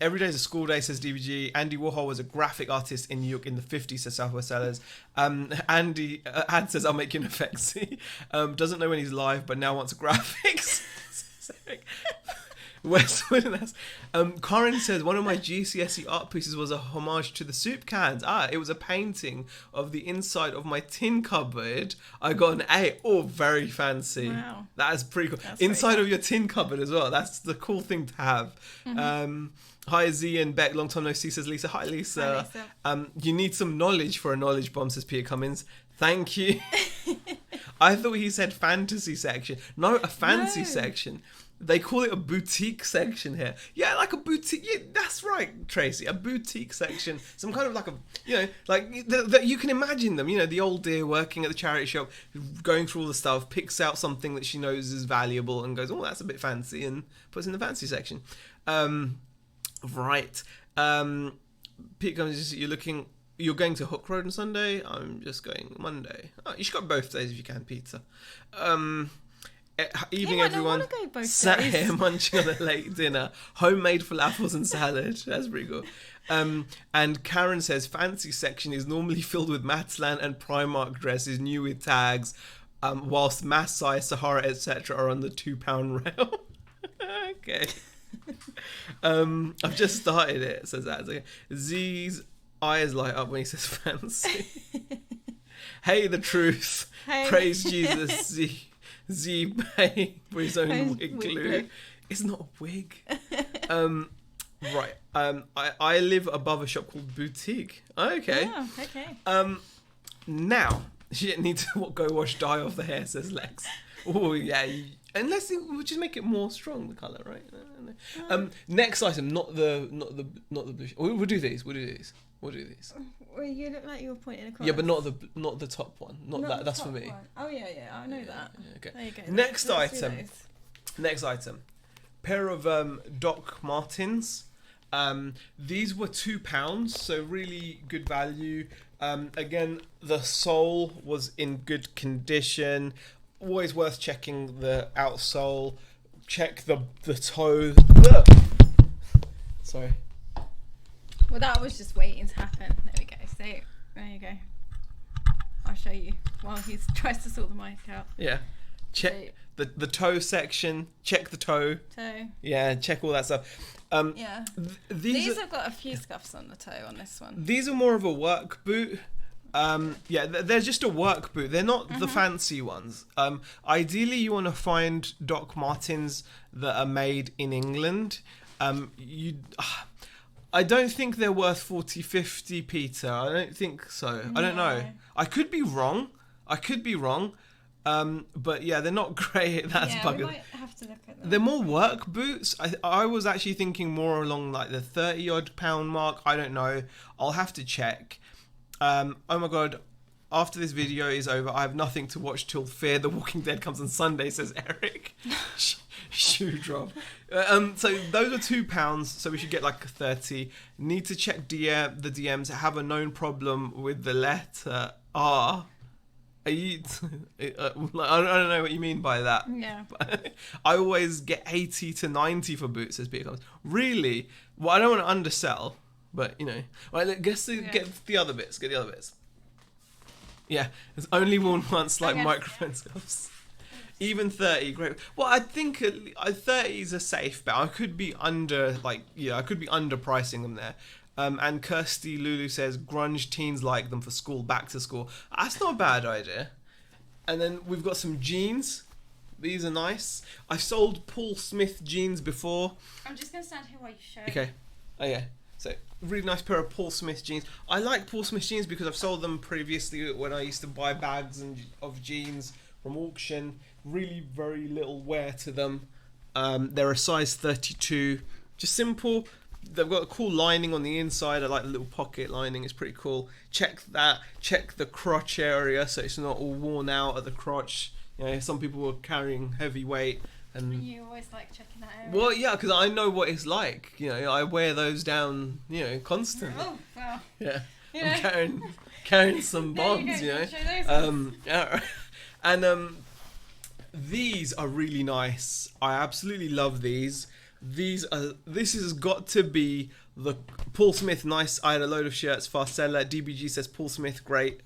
Every day is a school day, says DVG. Andy Warhol was a graphic artist in New York in the 50s, says Southwest Sellers. Andy Ad says, I'll make you an effect. See? Doesn't know when he's live, but now wants graphics. Westwood. Corin says, one of my GCSE art pieces was a homage to the soup cans. It was a painting of the inside of my tin cupboard. I got an A. Oh, very fancy. Wow. That is pretty cool. Inside of your tin cupboard as well. That's the cool thing to have. Hi, Z and Beck. Long time no see, says Lisa. Hi, Lisa. Hi, Lisa. You need some knowledge for a knowledge bomb, says Peter Cummins. Thank you. I thought he said fantasy section. No, a fancy section. They call it a boutique section here. Yeah, like a boutique. Yeah, that's right, Tracy. A boutique section. Some kind of like a, like that you can imagine them. The old dear working at the charity shop, going through all the stuff, picks out something that she knows is valuable and goes, oh, that's a bit fancy, and puts in the fancy section. Right. Pete comes, you're going to Hook Road on Sunday. I'm just going Monday. Oh, you should go both days if you can, Peter. Evening, everyone. Sat here munching on a late dinner, homemade falafels and salad. That's pretty cool. And Karen says fancy section is normally filled with Matsland and Primark dresses, new with tags, whilst Maasai, Sahara, etc. are on the £2 rail. Okay. I've just started it. Says that. Okay. Z's eyes light up when he says fancy. Hey, the truth. Hey. Praise Jesus. Z pay for his own wig glue. It's not a wig. Right. I live above a shop called Boutique. Okay. Oh, okay. Now she didn't need to go wash dye off the hair, says Lex. Oh yeah. Unless we'll just make it more strong, the colour, right? Next item, not the blue. We'll do these. Well, you look like you were pointing across. Yeah, but not the top one. Not that. That's for me. One. Oh yeah, I know that. Yeah, okay. There you go. Next item. Pair of Doc Martens. These were £2, so really good value. Again, the sole was in good condition. Always worth checking the outsole. Check the toe. Sorry. Well, that was just waiting to happen. There we go. So, there you go. I'll show you while he tries to sort the mic out. Yeah. Check the toe section. Check the toe. Yeah, check all that stuff. Yeah. These have got a few scuffs on the toe on this one. These are more of a work boot. Yeah, they're just a work boot. They're not the fancy ones. Ideally, you want to find Doc Martens that are made in England. I don't think they're worth 40-50, Peter. I don't think so. No. I don't know. I could be wrong. But yeah, they're not great. That's bugger. We might have to look at them. They're more work boots. I was actually thinking more along like the £30-odd mark. I don't know. I'll have to check. Oh my god. After this video is over, I have nothing to watch till Fear the Walking Dead comes on Sunday, says Eric. Shoe drop. So those are £2, so we should get like 30. Need to check the DMs. Have a known problem with the letter R. Are you? I don't know what you mean by that. Yeah. I always get 80 to 90 for boots, says Peter. Really? Well, I don't want to undersell, but Well, get the other bits. Get the other bits. Yeah, it's only worn once, like microphone scuffs. Even 30, great. Well, I think 30 is a safe bet. I could be underpricing them there. And Kirsty Lulu says grunge teens like them for school, back to school. That's not a bad idea. And then we've got some jeans. These are nice. I've sold Paul Smith jeans before. I'm just going to stand here while you show. Okay. Oh yeah. So really nice pair of Paul Smith jeans. I like Paul Smith jeans because I've sold them previously when I used to buy bags of jeans from auction. Really very little wear to them. They're a size 32. Just simple. They've got a cool lining on the inside. I like the little pocket lining. It's pretty cool. Check that. Check the crotch area so it's not all worn out at the crotch. Some people are carrying heavy weight. And you always like checking that area. Well, yeah, because I know what it's like. I wear those down, constantly. Oh, wow. Yeah. I'm carrying some bonds, Show those yeah. And these are really nice. I absolutely love these. This has got to be the Paul Smith. Nice. I had a load of shirts. Fast seller. DBG says Paul Smith. Great,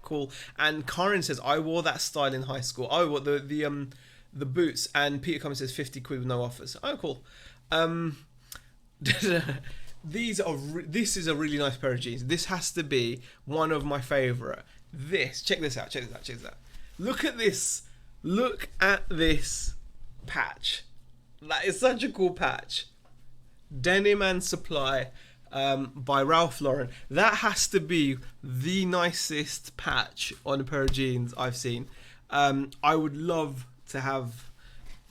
cool. And Karen says I wore that style in high school. Oh, what the boots. And Peter Cummins says 50 quid with no offers. Oh, cool. This is a really nice pair of jeans. This has to be one of my favourite. Check this out. Look at this. Look at this patch. That is such a cool patch. Denim and Supply by Ralph Lauren. That has to be the nicest patch on a pair of jeans I've seen. I would love to have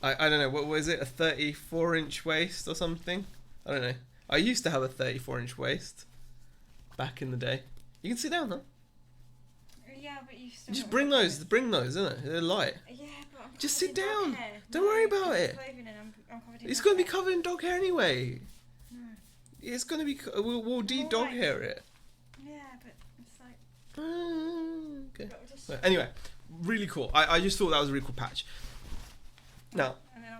I don't know, what was it, a 34-inch waist or something? I don't know. I used to have a 34-inch waist back in the day. You can sit down though. Yeah, but you still Just bring those, isn't it? They're light. Yeah, but I'm Just covered sit in dog down. hair. Don't worry about it's it. clothing and I'm covered in It's dog going to be hair. covered in dog hair anyway. No. It's going to be, we'll de-dog Alright. hair it. Yeah, but it's like... Okay. But just- But anyway, really cool. I just thought that was a really cool patch. Now, And then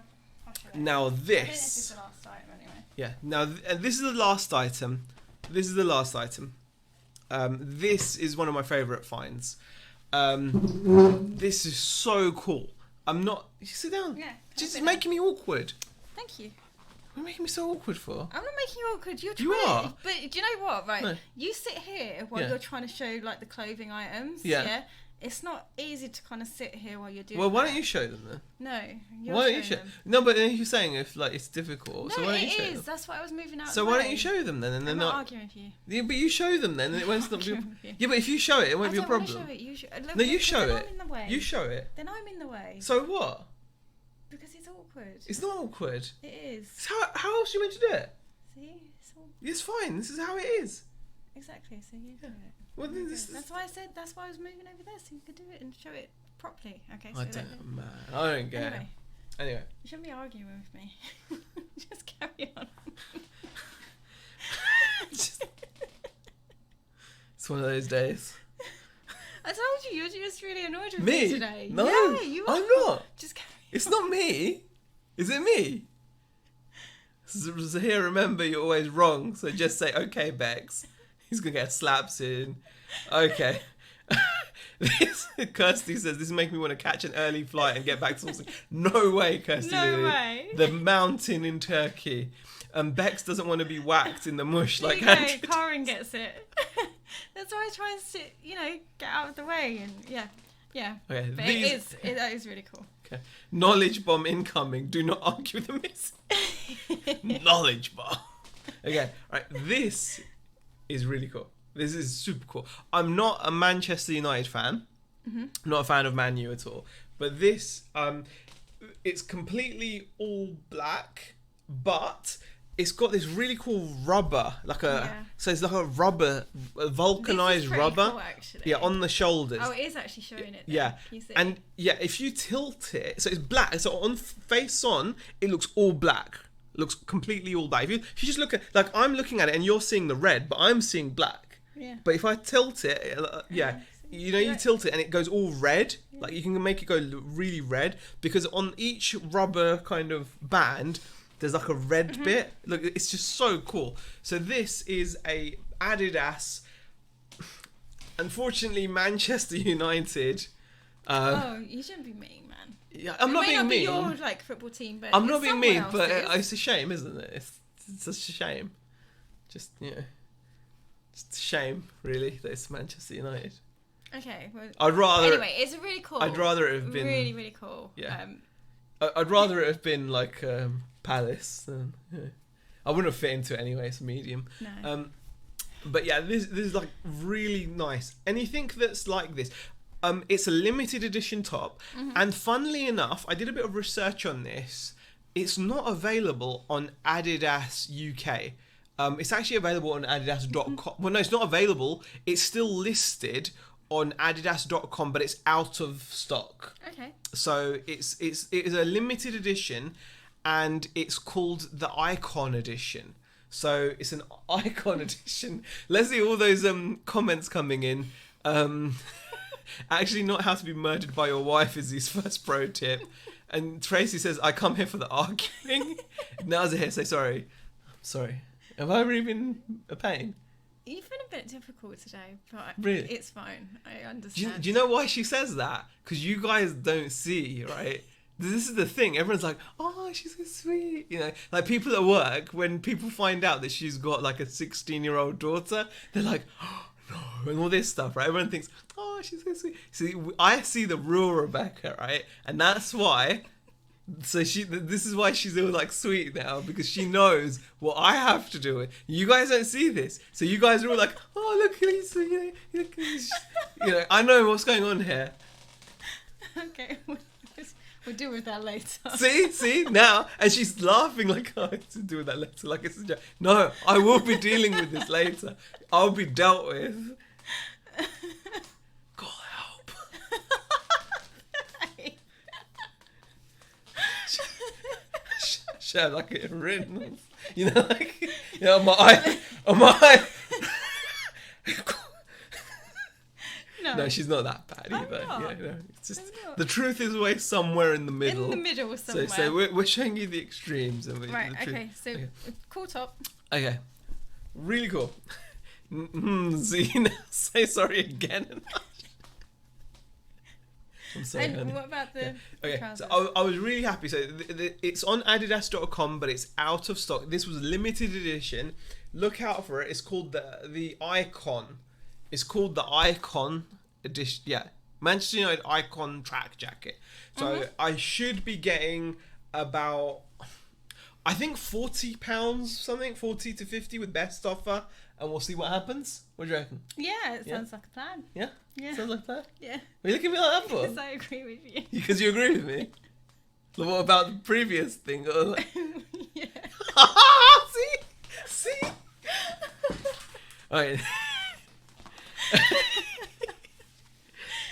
I'll show it. now I think this is this. the last item anyway. Yeah. Now, this is the last item. This is the last item. This is one of my favourite finds. This is so cool. I'm not. You sit down. Yeah. Just making me awkward. Thank you. What are you making me so awkward for? I'm not making you awkward. You're You trying. are. But do you know what? Right. No. You sit here while Yeah. you're trying to show like the clothing items. Yeah. It's not easy to kind of sit here while you're doing. Well, why that. don't you show them then? No. You're Why don't you show? showing them. No, but then you're saying if like it's difficult. No, so why don't you it show is. them? That's why I was moving out. So of the why way. don't you show them then? And they're I'm not not. arguing with you. Yeah, but you show them then, and it won't stop. Arguing with you. Yeah, but if you show it, it won't I be a don't wanna problem. Show it. You look, No, you because show then it. I'm in the way. You show it. Then I'm in the way. So what? Because it's awkward. It's not awkward. It is. It's how else are you meant to do it? See, it's all It's fine. This is how it is. exactly. So you do it. Well, then Okay. this is. That's why I said. That's why I was moving over there so you could do it and show it properly. Okay. So I don't, man. I don't get Anyway, it. Anyway. you shouldn't be arguing with me. Just carry on. It's one of those days. I told you you're just really annoyed with Me? me today. No, Yeah, you are. I'm not. Just carry It's not me. Is it me? So here, remember, you're always wrong. So just say, okay, Bex. He's going to get a slap soon. Okay. Kirsty says, this is making me want to catch an early flight and get back to something. No way, Kirsty. No Lily. way. The mountain in Turkey. Bex doesn't want to be whacked in the mush There like you go, Andrew. Karen gets it. That's why I try and sit, get out of the way and yeah. Okay, But these- that is really cool. Okay. Knowledge bomb incoming. Do not argue with the miss. Knowledge bomb. Okay, right. This is really cool. This is super cool. I'm not a Manchester United fan. Mm-hmm. Not a fan of Man U at all. But this, it's completely all black, but it's got this really cool rubber, so it's like a rubber, a vulcanized This is pretty rubber. cool, actually. Yeah, on the shoulders. Oh, it is actually showing it. There. Yeah, Can you see? and yeah, if you tilt it, so it's black. So on face on, it looks all black. It looks completely all black. If you just look at, like I'm looking at it, and you're seeing the red, but I'm seeing black. Yeah. But if I tilt it, you tilt it, and it goes all red. Yeah. Like you can make it go really red because on each rubber kind of band, there's like a red bit. Look, it's just so cool. So this is a Adidas. Unfortunately, Manchester United. Oh, you shouldn't be mean, man. Yeah, I'm not it may being not mean. Be your football team, but I'm not being someone mean, but else's. it's a shame, isn't it? It's just a shame. Just just a shame, really, that it's Manchester United. Okay. Well, I'd rather. anyway, it's really cool. I'd rather it have been really, really cool. Yeah. I'd rather it have been like Palace. Than, I wouldn't have fit into it anyway. It's medium. No. But yeah, this is like really nice. Anything that's like this. It's a limited edition top, and funnily enough, I did a bit of research on this. It's not available on Adidas UK. It's actually available on Adidas.com. Well, no, it's not available. It's still listed on Adidas.com, but it's out of stock. Okay. So it is a limited edition, and it's called the Icon Edition. So it's an Icon Edition. Let's see all those comments coming in. Actually, not how to be murdered by your wife is his first pro tip. And Tracy says, I come here for the arguing. Naza here, say sorry. I'm sorry. Have I really been a pain? You've been a bit difficult today, but Really? it's fine. I Do understand. you know why she says that? Because you guys don't see, right? This is the thing. Everyone's like, oh, she's so sweet. Like people at work, when people find out that she's got like a 16-year-old daughter, they're like, oh, no, and all this stuff, right? Everyone thinks, oh, she's so sweet. See, I see the real Rebecca, right? And that's why... So this is why she's all like sweet now, because she knows what I have to do. You guys don't see this, so you guys are all like, "Oh, look, he's I know what's going on here." Okay. We'll deal with that later. See now, and she's laughing like, "Oh, to do with that later, like it's a joke." No, I will be dealing with this later. I'll be dealt with. God help. Share like it written, you know, like on my eye. No, she's not that bad either. Not. Yeah, no, it's just the truth is always somewhere in the middle. In the middle somewhere. So we're showing you the extremes. And right. Okay. So cool top. Okay. Really cool. See, now say sorry again. I'm sorry. And honey. what about the trousers? So I was really happy. So it's on Adidas.com, but it's out of stock. This was a limited edition. Look out for it. It's called the Icon. It's called the Icon edition. Yeah, Manchester United Icon track jacket. So I should be getting about, I think £40 something, 40 to 50 with best offer, and we'll see what happens. What do you reckon? Yeah, it sounds like a plan. Yeah? Yeah. Sounds like a plan? Yeah. Are you looking at me like that for? Because I agree with you. Because you agree with me? What about the previous thing? Yeah. See? Alright.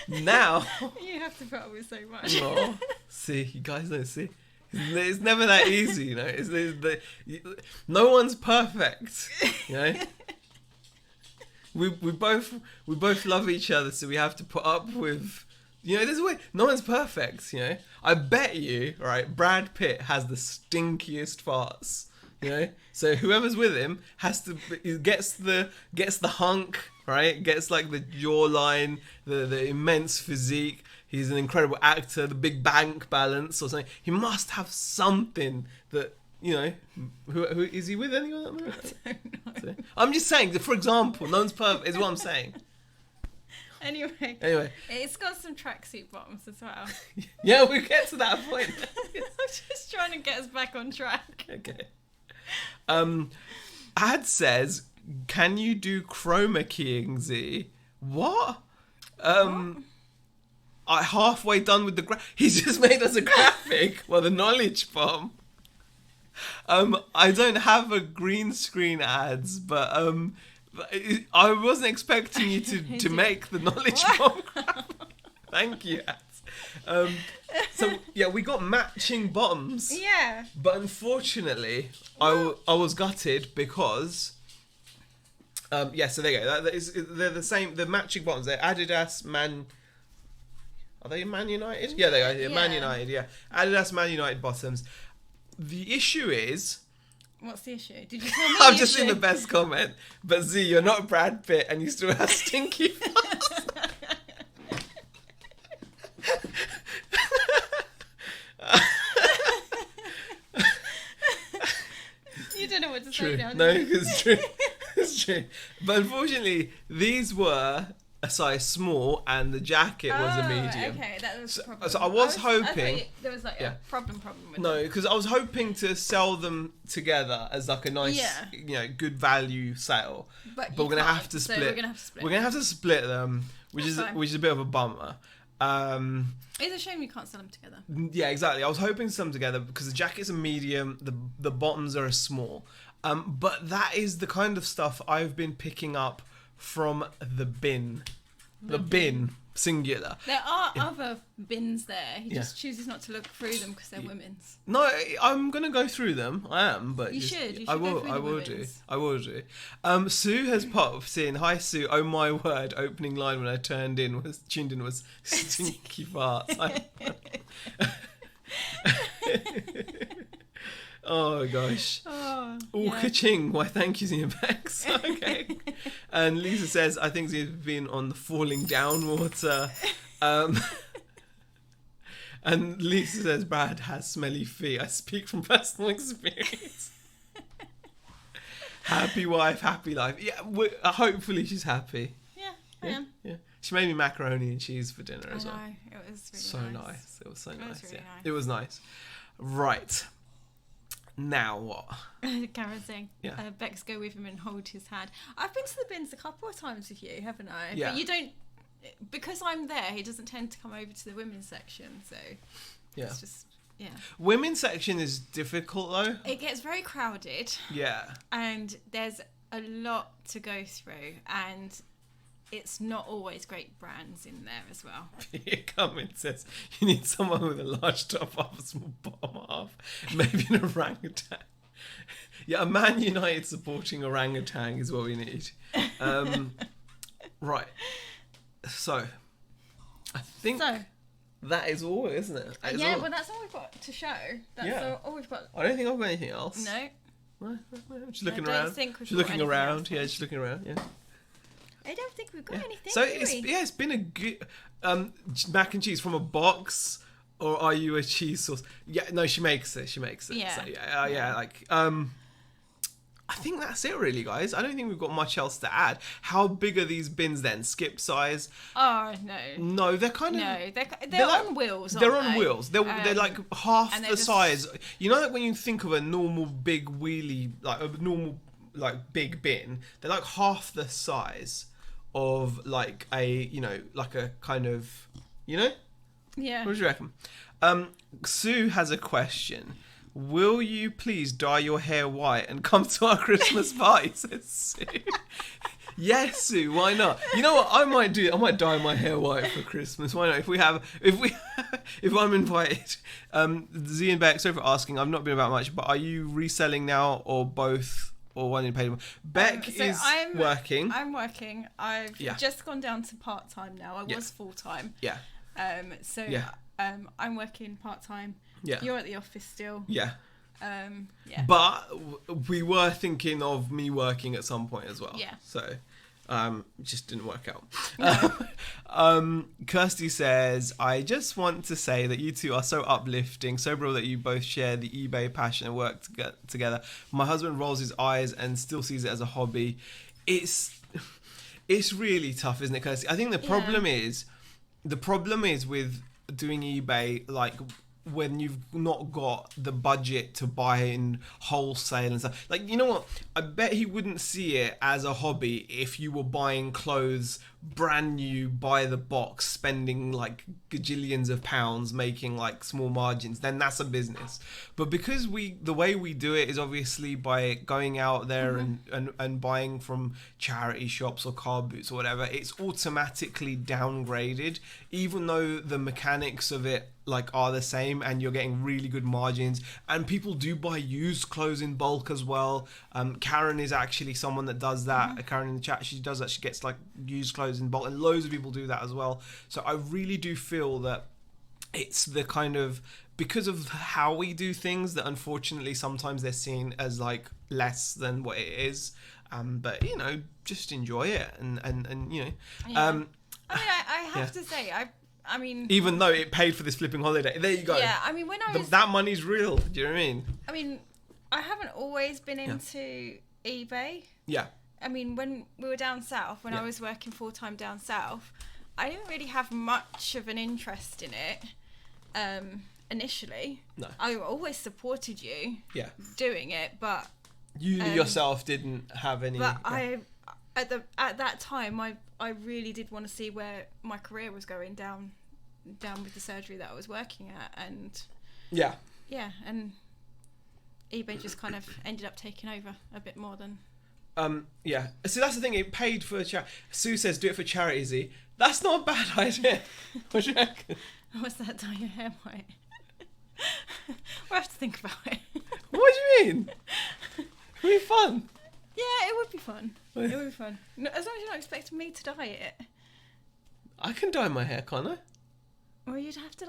Now. You have to put up with so much. Oh, see, you guys don't see. It's never that easy, you know. No one's perfect, you know. We both love each other, so we have to put up with, you know. There's a way. No one's perfect, you know. I bet you, right? Brad Pitt has the stinkiest farts, you know. So whoever's with him gets the hunk, right? Gets like the jawline, the immense physique. He's an incredible actor, the big bank balance or something. He must have something that, you know, who is he with anyone at the moment? I don't know. I'm just saying, that for example, no one's perfect, is what I'm saying. Anyway, it's got some tracksuit bottoms as well. Yeah, we'll get to that point. I'm just trying to get us back on track. Okay. Ad says, can you do chroma keying, Z? What? I halfway done with the he's just made us a graphic. Well, the knowledge bomb. I don't have a green screen ads, but I wasn't expecting you to make the knowledge bomb graphic. Thank you, ads. So yeah, we got matching bottoms. Yeah. But unfortunately, I was gutted because. Yeah, so there you go. They're the same. The matching bottoms. They're Adidas Are they Man United? Yeah, they are. Yeah. Man United, yeah. Adidas Man United bottoms. The issue is... What's the issue? Did you tell me I've just seen the best comment. But Z, you're not Brad Pitt and you still have stinky farts. You don't know what to True. say now. No, it's true. It's true. But unfortunately, these were a size small and the jacket was a medium. Okay, that was the problem. So I was hoping... I thought there was like a problem with No, because I was hoping to sell them together as like a nice, you know, good value sale. But we're gonna have to split. So we're gonna have to split. We're gonna have to split them, which is a bit of a bummer. It's a shame you can't sell them together. Yeah, exactly. I was hoping to sell them together because the jacket's a medium, the bottoms are a small. But that is the kind of stuff I've been picking up from the bin. The bin, singular. There are other bins there. He just chooses not to look through them because they're women's. No, I'm gonna go through them. I am, but you should. I will. I will do. I will do. Sue has popped in. Hi, Sue. Oh my word! Opening line when I tuned in was stinky farts. Oh gosh. Ka-ching. Why thank you, Ziabex. Okay. And Lisa says, I think he's been on the falling down water. And Lisa says, Brad has smelly feet. I speak from personal experience. Happy wife, happy life. Yeah, hopefully she's happy. Yeah, I am. Yeah. She made me macaroni and cheese for dinner as well. I know. It was really so nice. It was so nice. It was really nice. It was nice. Right. Now what? Karen's saying, Bex, go with him and hold his hand. I've been to the bins a couple of times with you, haven't I? Yeah. But you don't, because I'm there, he doesn't tend to come over to the women's section, so. Yeah. It's just, yeah. Women's section is difficult though. It gets very crowded. Yeah. And there's a lot to go through, and it's not always great brands in there as well. Here comment says you need someone with a large top half, a small bottom half, maybe an orangutan. Yeah, a Man United supporting orangutan is what we need. Right. So, I think that is all, isn't it? Yeah, all. well, that's all we've got to show. That's Yeah. all we've got. I don't think I've got anything else. No. Just looking I don't around. think we've Just got looking anything around. else. Yeah, just looking around. Yeah. I don't think we've got anything. So do we? it's been a good mac and cheese from a box, or are you a cheese sauce? Yeah, no, she makes it. Yeah. So, yeah. Like I think that's it, really, guys. I don't think we've got much else to add. How big are these bins then? Skip size? Oh no. No, they're kind of. No, they're like, on wheels. They're aren't on they? wheels. They're like half and the they're just- size. You know, like when you think of a normal big wheelie, like a normal like big bin, they're like half the size of like a like a kind of Yeah. What do you reckon? Sue has a question. Will you please dye your hair white and come to our Christmas party? Says Sue. Yes, Sue. Why not? You know what? I might dye my hair white for Christmas. Why not? If I'm invited. Z and Beck, sorry for asking. I've not been about much, but are you reselling now or both? Or one in paid? Beck is working. I'm working. I've just gone down to part time now. I was full time. Yeah. I'm working part time. Yeah. You're at the office still. Yeah. Yeah. But we were thinking of me working at some point as well. Yeah. So, just didn't work out. No. Kirsty says, I just want to say that you two are so uplifting, so brilliant that you both share the eBay passion and work together. My husband rolls his eyes and still sees it as a hobby. It's really tough, isn't it, Kirsty? I think the problem is with doing eBay, like when you've not got the budget to buy in wholesale and stuff. Like, you know what? I bet he wouldn't see it as a hobby if you were buying clothes brand new by the box, spending like gajillions of pounds, making like small margins. Then that's a business. But because the way we do it is obviously by going out there and buying from charity shops or car boots or whatever, it's automatically downgraded, even though the mechanics of it like are the same and you're getting really good margins. And people do buy used clothes in bulk as well. Karen is actually someone that does that. Karen in the chat, she does that. She gets like used clothes in bulk, and loads of people do that as well. So I really do feel that it's the kind of, because of how we do things, that unfortunately sometimes they're seen as like less than what it is. But just enjoy it and Yeah. I mean, I have to say, I mean, even though it paid for this flipping holiday, there you go. Yeah, I mean, when I was that money's real. Do you know what I mean? I mean, I haven't always been into eBay. Yeah. I mean, when we were down south, when I was working full time down south, I didn't really have much of an interest in it. Initially, no, I always supported you. Yeah. Doing it, but you yourself didn't have any. But at that time, I really did want to see where my career was going down with the surgery that I was working at, and and eBay just kind of ended up taking over a bit more than. So that's the thing. It paid for charity. Sue says, "Do it for charity, Z." That's not a bad idea. What do you reckon? What's that? Dye your hair white? We'll have to think about it. What do you mean? It'd be fun. Yeah, it would be fun. It would be fun. No, as long as you're not expecting me to dye it. I can dye my hair, can't I? Well, you'd have to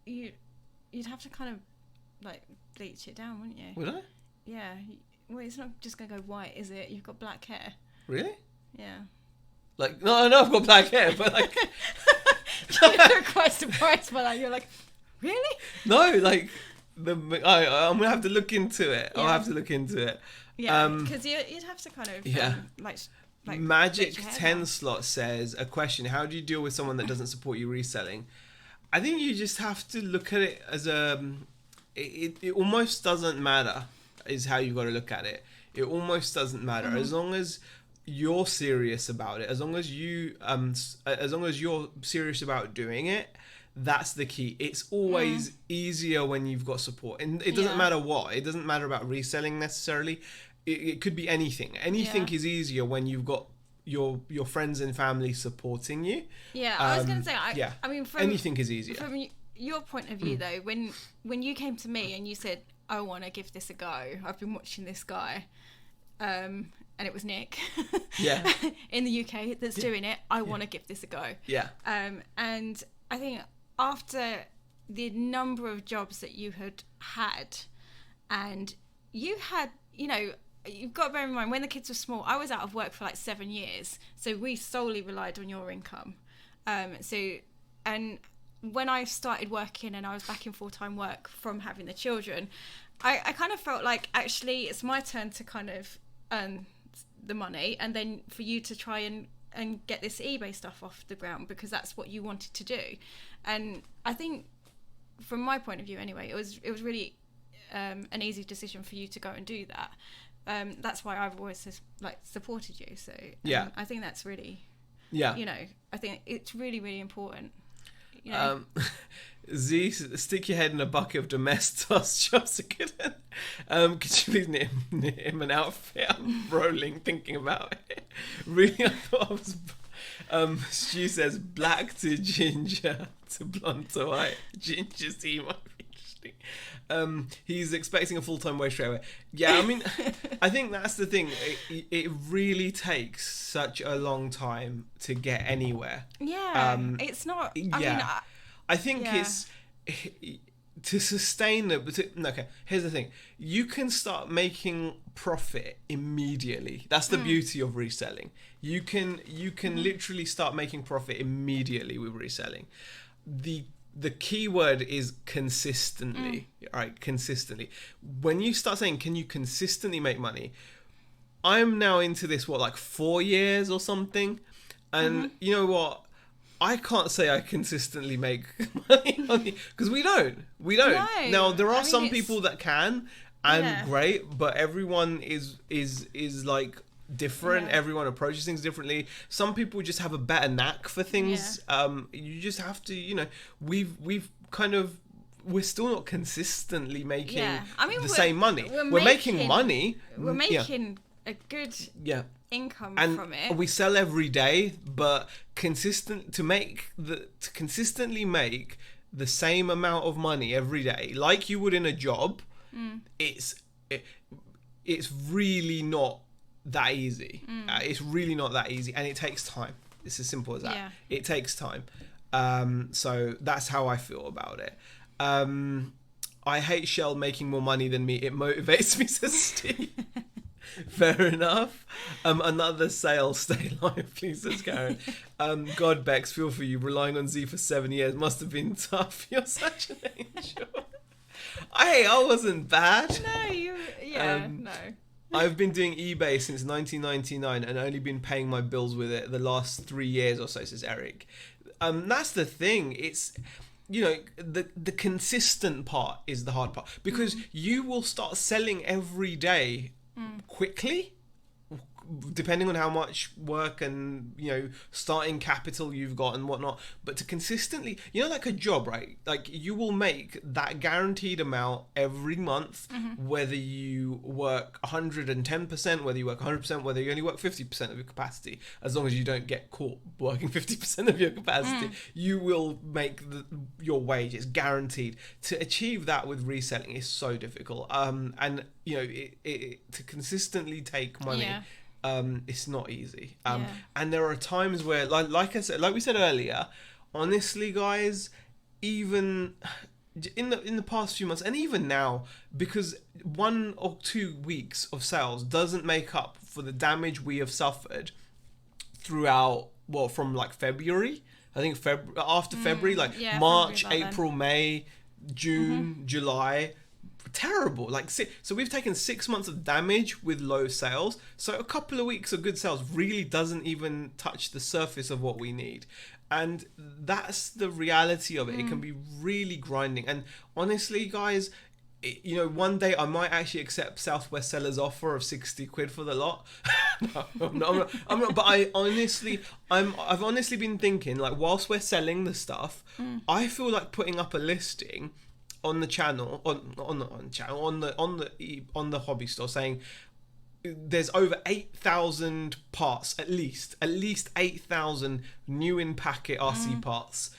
you'd have to kind of like bleach it down, wouldn't you? Would I? Yeah. Well, it's not just gonna go white, is it? You've got black hair. Really? Yeah. Like, no, I know I've got black hair, but like. You're quite surprised by that. You're like, really? No, like I'm gonna have to look into it. Yeah. I'll have to look into it. Yeah, because you'd have to kind of like Magic 10 slot says a question: how do you deal with someone that doesn't support you reselling? I think you just have to look at it as it almost doesn't matter, is how you got to look at it. It almost doesn't matter as long as you're serious about it, as long as you're serious about doing it, That's the key. It's always easier when you've got support, and it doesn't matter what. It doesn't matter about reselling necessarily. It could be anything. Anything is easier when you've got your friends and family supporting you. Yeah, I was going to say, I mean, anything is easier. From your point of view, though, when you came to me and you said, I want to give this a go, I've been watching this guy, and it was Nick in the UK that's doing it, I want to give this a go. Yeah. And I think after the number of jobs that you had, and you had, you know, you've got to bear in mind, when the kids were small, I was out of work for like 7 years. So we solely relied on your income. And when I started working and I was back in full-time work from having the children, I kind of felt like, actually, it's my turn to kind of earn the money, and then for you to try and get this eBay stuff off the ground, because that's what you wanted to do. And I think, from my point of view anyway, it was really an easy decision for you to go and do that. That's why I've always supported you. So I think that's really, you know, I think it's really, really important. You know? Z, stick your head in a bucket of Domestos. Jobs are good. Could you please knit him an outfit? I'm rolling thinking about it. Really, I thought I was. Stu says black to ginger to blonde to white. Ginger tea might be interesting. He's expecting a full-time wage straight away. Yeah, I mean, I think that's the thing. It really takes such a long time to get anywhere. Yeah, it's not. I think it's to sustain it. Okay, here's the thing: you can start making profit immediately. That's the beauty of reselling. You can literally start making profit immediately with reselling. The key word is consistently, right? Consistently. When you start saying, can you consistently make money? I'm now into this, 4 years or something. And you know what? I can't say I consistently make money because we don't. No. Now, there are some people that can, and great, but everyone is like different. Everyone approaches things differently. Some people just have a better knack for things. You just have to, you know, we're still not consistently making the same money. We're making money. We're making a good income from it. We sell every day, but to consistently make the same amount of money every day, like you would in a job, it's really not that easy. It's really not that easy, and it takes time. It's as simple as that. It takes time. So that's how I feel about it. I hate Shell making more money than me. It motivates me, says Steve. Fair enough. Another sale, stay lively, says Karen. God, Bex, feel for you. Relying on Z for 7 years must have been tough. You're such an angel. I wasn't bad. No, no. I've been doing eBay since 1999 and only been paying my bills with it the last 3 years or so, says Eric. That's the thing. It's, you know, the consistent part is the hard part, because you will start selling every day quickly, depending on how much work and, you know, starting capital you've got and whatnot. But to consistently, you know, like a job, right? Like, you will make that guaranteed amount every month, whether you work 110%, whether you work 100%, whether you only work 50% of your capacity. As long as you don't get caught working 50% of your capacity, you will make your wage. It's guaranteed. To achieve that with reselling is so difficult. And, you know, to consistently take money, it's not easy. And there are times where, like I said, like we said earlier, honestly, guys, even in the past few months, and even now, because 1 or 2 weeks of sales doesn't make up for the damage we have suffered throughout, from like February. I think after February, March, April, May, June, July. Terrible. So we've taken 6 months of damage with low sales. So a couple of weeks of good sales really doesn't even touch the surface of what we need. And that's the reality of it. It can be really grinding. And honestly, guys, you know, one day I might actually accept Southwest Sellers' offer of 60 quid for the lot. No, I'm not. But I've honestly been thinking, like, whilst we're selling the stuff, I feel like putting up a listing on the channel, on the hobby store, saying there's over 8,000 parts, at least 8,000 new in packet RC parts.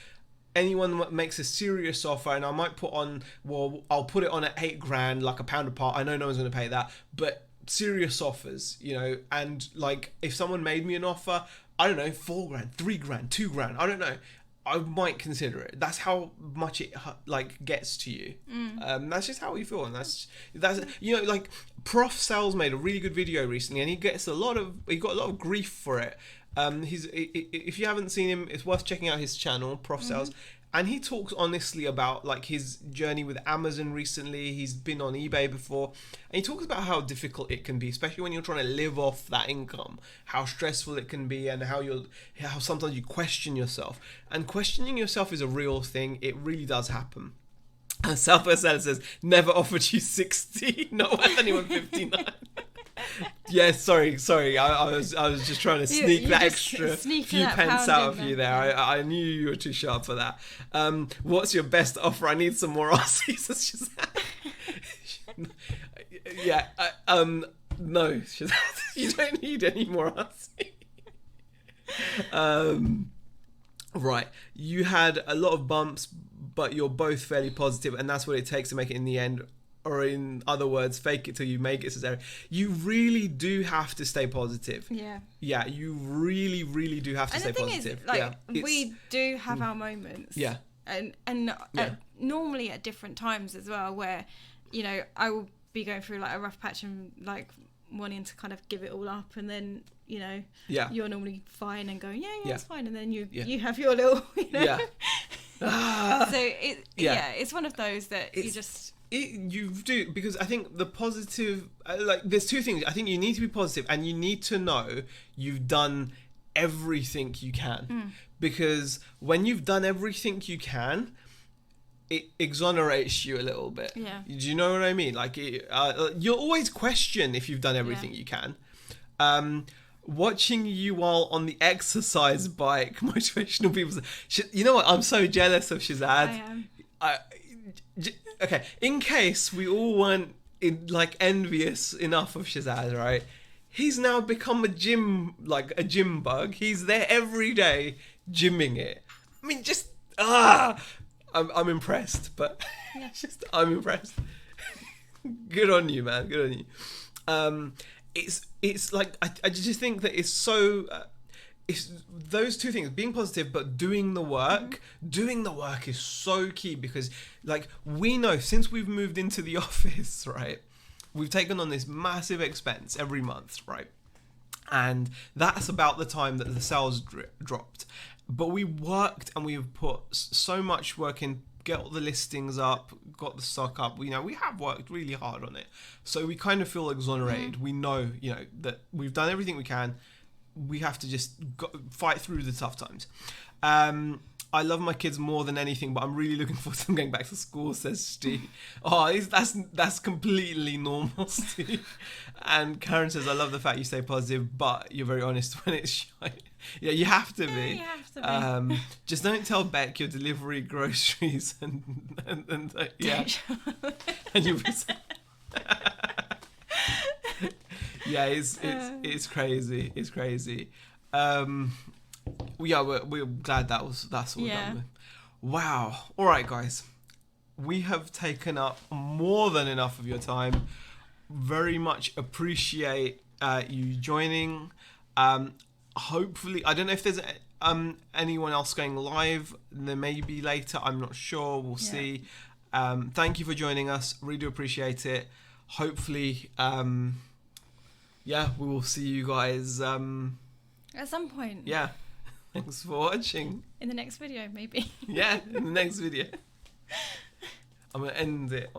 Anyone that makes a serious offer, and I might put on, well, I'll put it on at $8,000, like £1 a part. I know no one's going to pay that, but serious offers, you know. And like, if someone made me an offer, I don't know, $4,000, $3,000, $2,000, I don't know, I might consider it. That's how much it like gets to you. That's just how we feel, and that's you know, like Prof Sal's made a really good video recently, and he got a lot of grief for it. If you haven't seen him, it's worth checking out his channel, Prof Sales, and he talks honestly about like his journey with Amazon recently. He's been on eBay before, and he talks about how difficult it can be, especially when you're trying to live off that income, how stressful it can be, and how sometimes you question yourself. And questioning yourself is a real thing. It really does happen. Southwest Seller says, never offered you 60, not worth anyone 59. Yeah, sorry. I was just trying to sneak that extra few pence out of you there. I knew you were too sharp for that. What's your best offer? I need some more RCs. Yeah. No, you don't need any more RC. Right. You had a lot of bumps, but you're both fairly positive, and that's what it takes to make it in the end. Or in other words, fake it till you make it, says Eric. You really do have to stay positive. Yeah. Yeah, you really, really do have to stay positive. Is, like, we do have our moments. Yeah. And normally at different times as well, where, you know, I will be going through like a rough patch and like wanting to kind of give it all up, and then, you know, you're normally fine and going, yeah, it's fine, and then you have your little, you know. So it's one of those that you just. You do, because I think the positive, like, there's two things. I think you need to be positive, and you need to know you've done everything you can, because when you've done everything you can, it exonerates you a little bit. Yeah. Do you know what I mean? Like, you'll always question if you've done everything you can. Watching you while on the exercise bike, motivational people. You know what? I'm so jealous of Shazad. I am. Okay, in case we all weren't envious enough of Shazad, right? He's now become a gym bug. He's there every day gymming it. I mean, just I'm impressed, but I'm impressed. Good on you, man. Good on you. It's like I just think that it's so. It's those two things, being positive but doing the work. Doing the work is so key, because like, we know since we've moved into the office, right, we've taken on this massive expense every month, right, and that's about the time that the sales dropped. But we worked and we've put so much work in, get all the listings up, got the stock up. You know, we have worked really hard on it, so we kind of feel exonerated. We know, you know, that we've done everything we can. We have to just fight through the tough times. I love my kids more than anything, but I'm really looking forward to them going back to school, says Steve. That's completely normal, Steve. And Karen says, I love the fact you stay positive, but you're very honest when it's shy. Yeah, you have to be. You have to be. Just don't tell Beck your delivery groceries and yeah. And you'll be yeah, it's crazy. It's crazy. We're glad that's all done with. Wow. All right, guys. We have taken up more than enough of your time. Very much appreciate you joining. Hopefully, I don't know if there's anyone else going live. There may be later. I'm not sure. We'll see. Thank you for joining us. Really do appreciate it. Hopefully, we will see you guys at some point. Yeah. Thanks for watching. In the next video, maybe. Yeah, in the next video. I'm going to end it on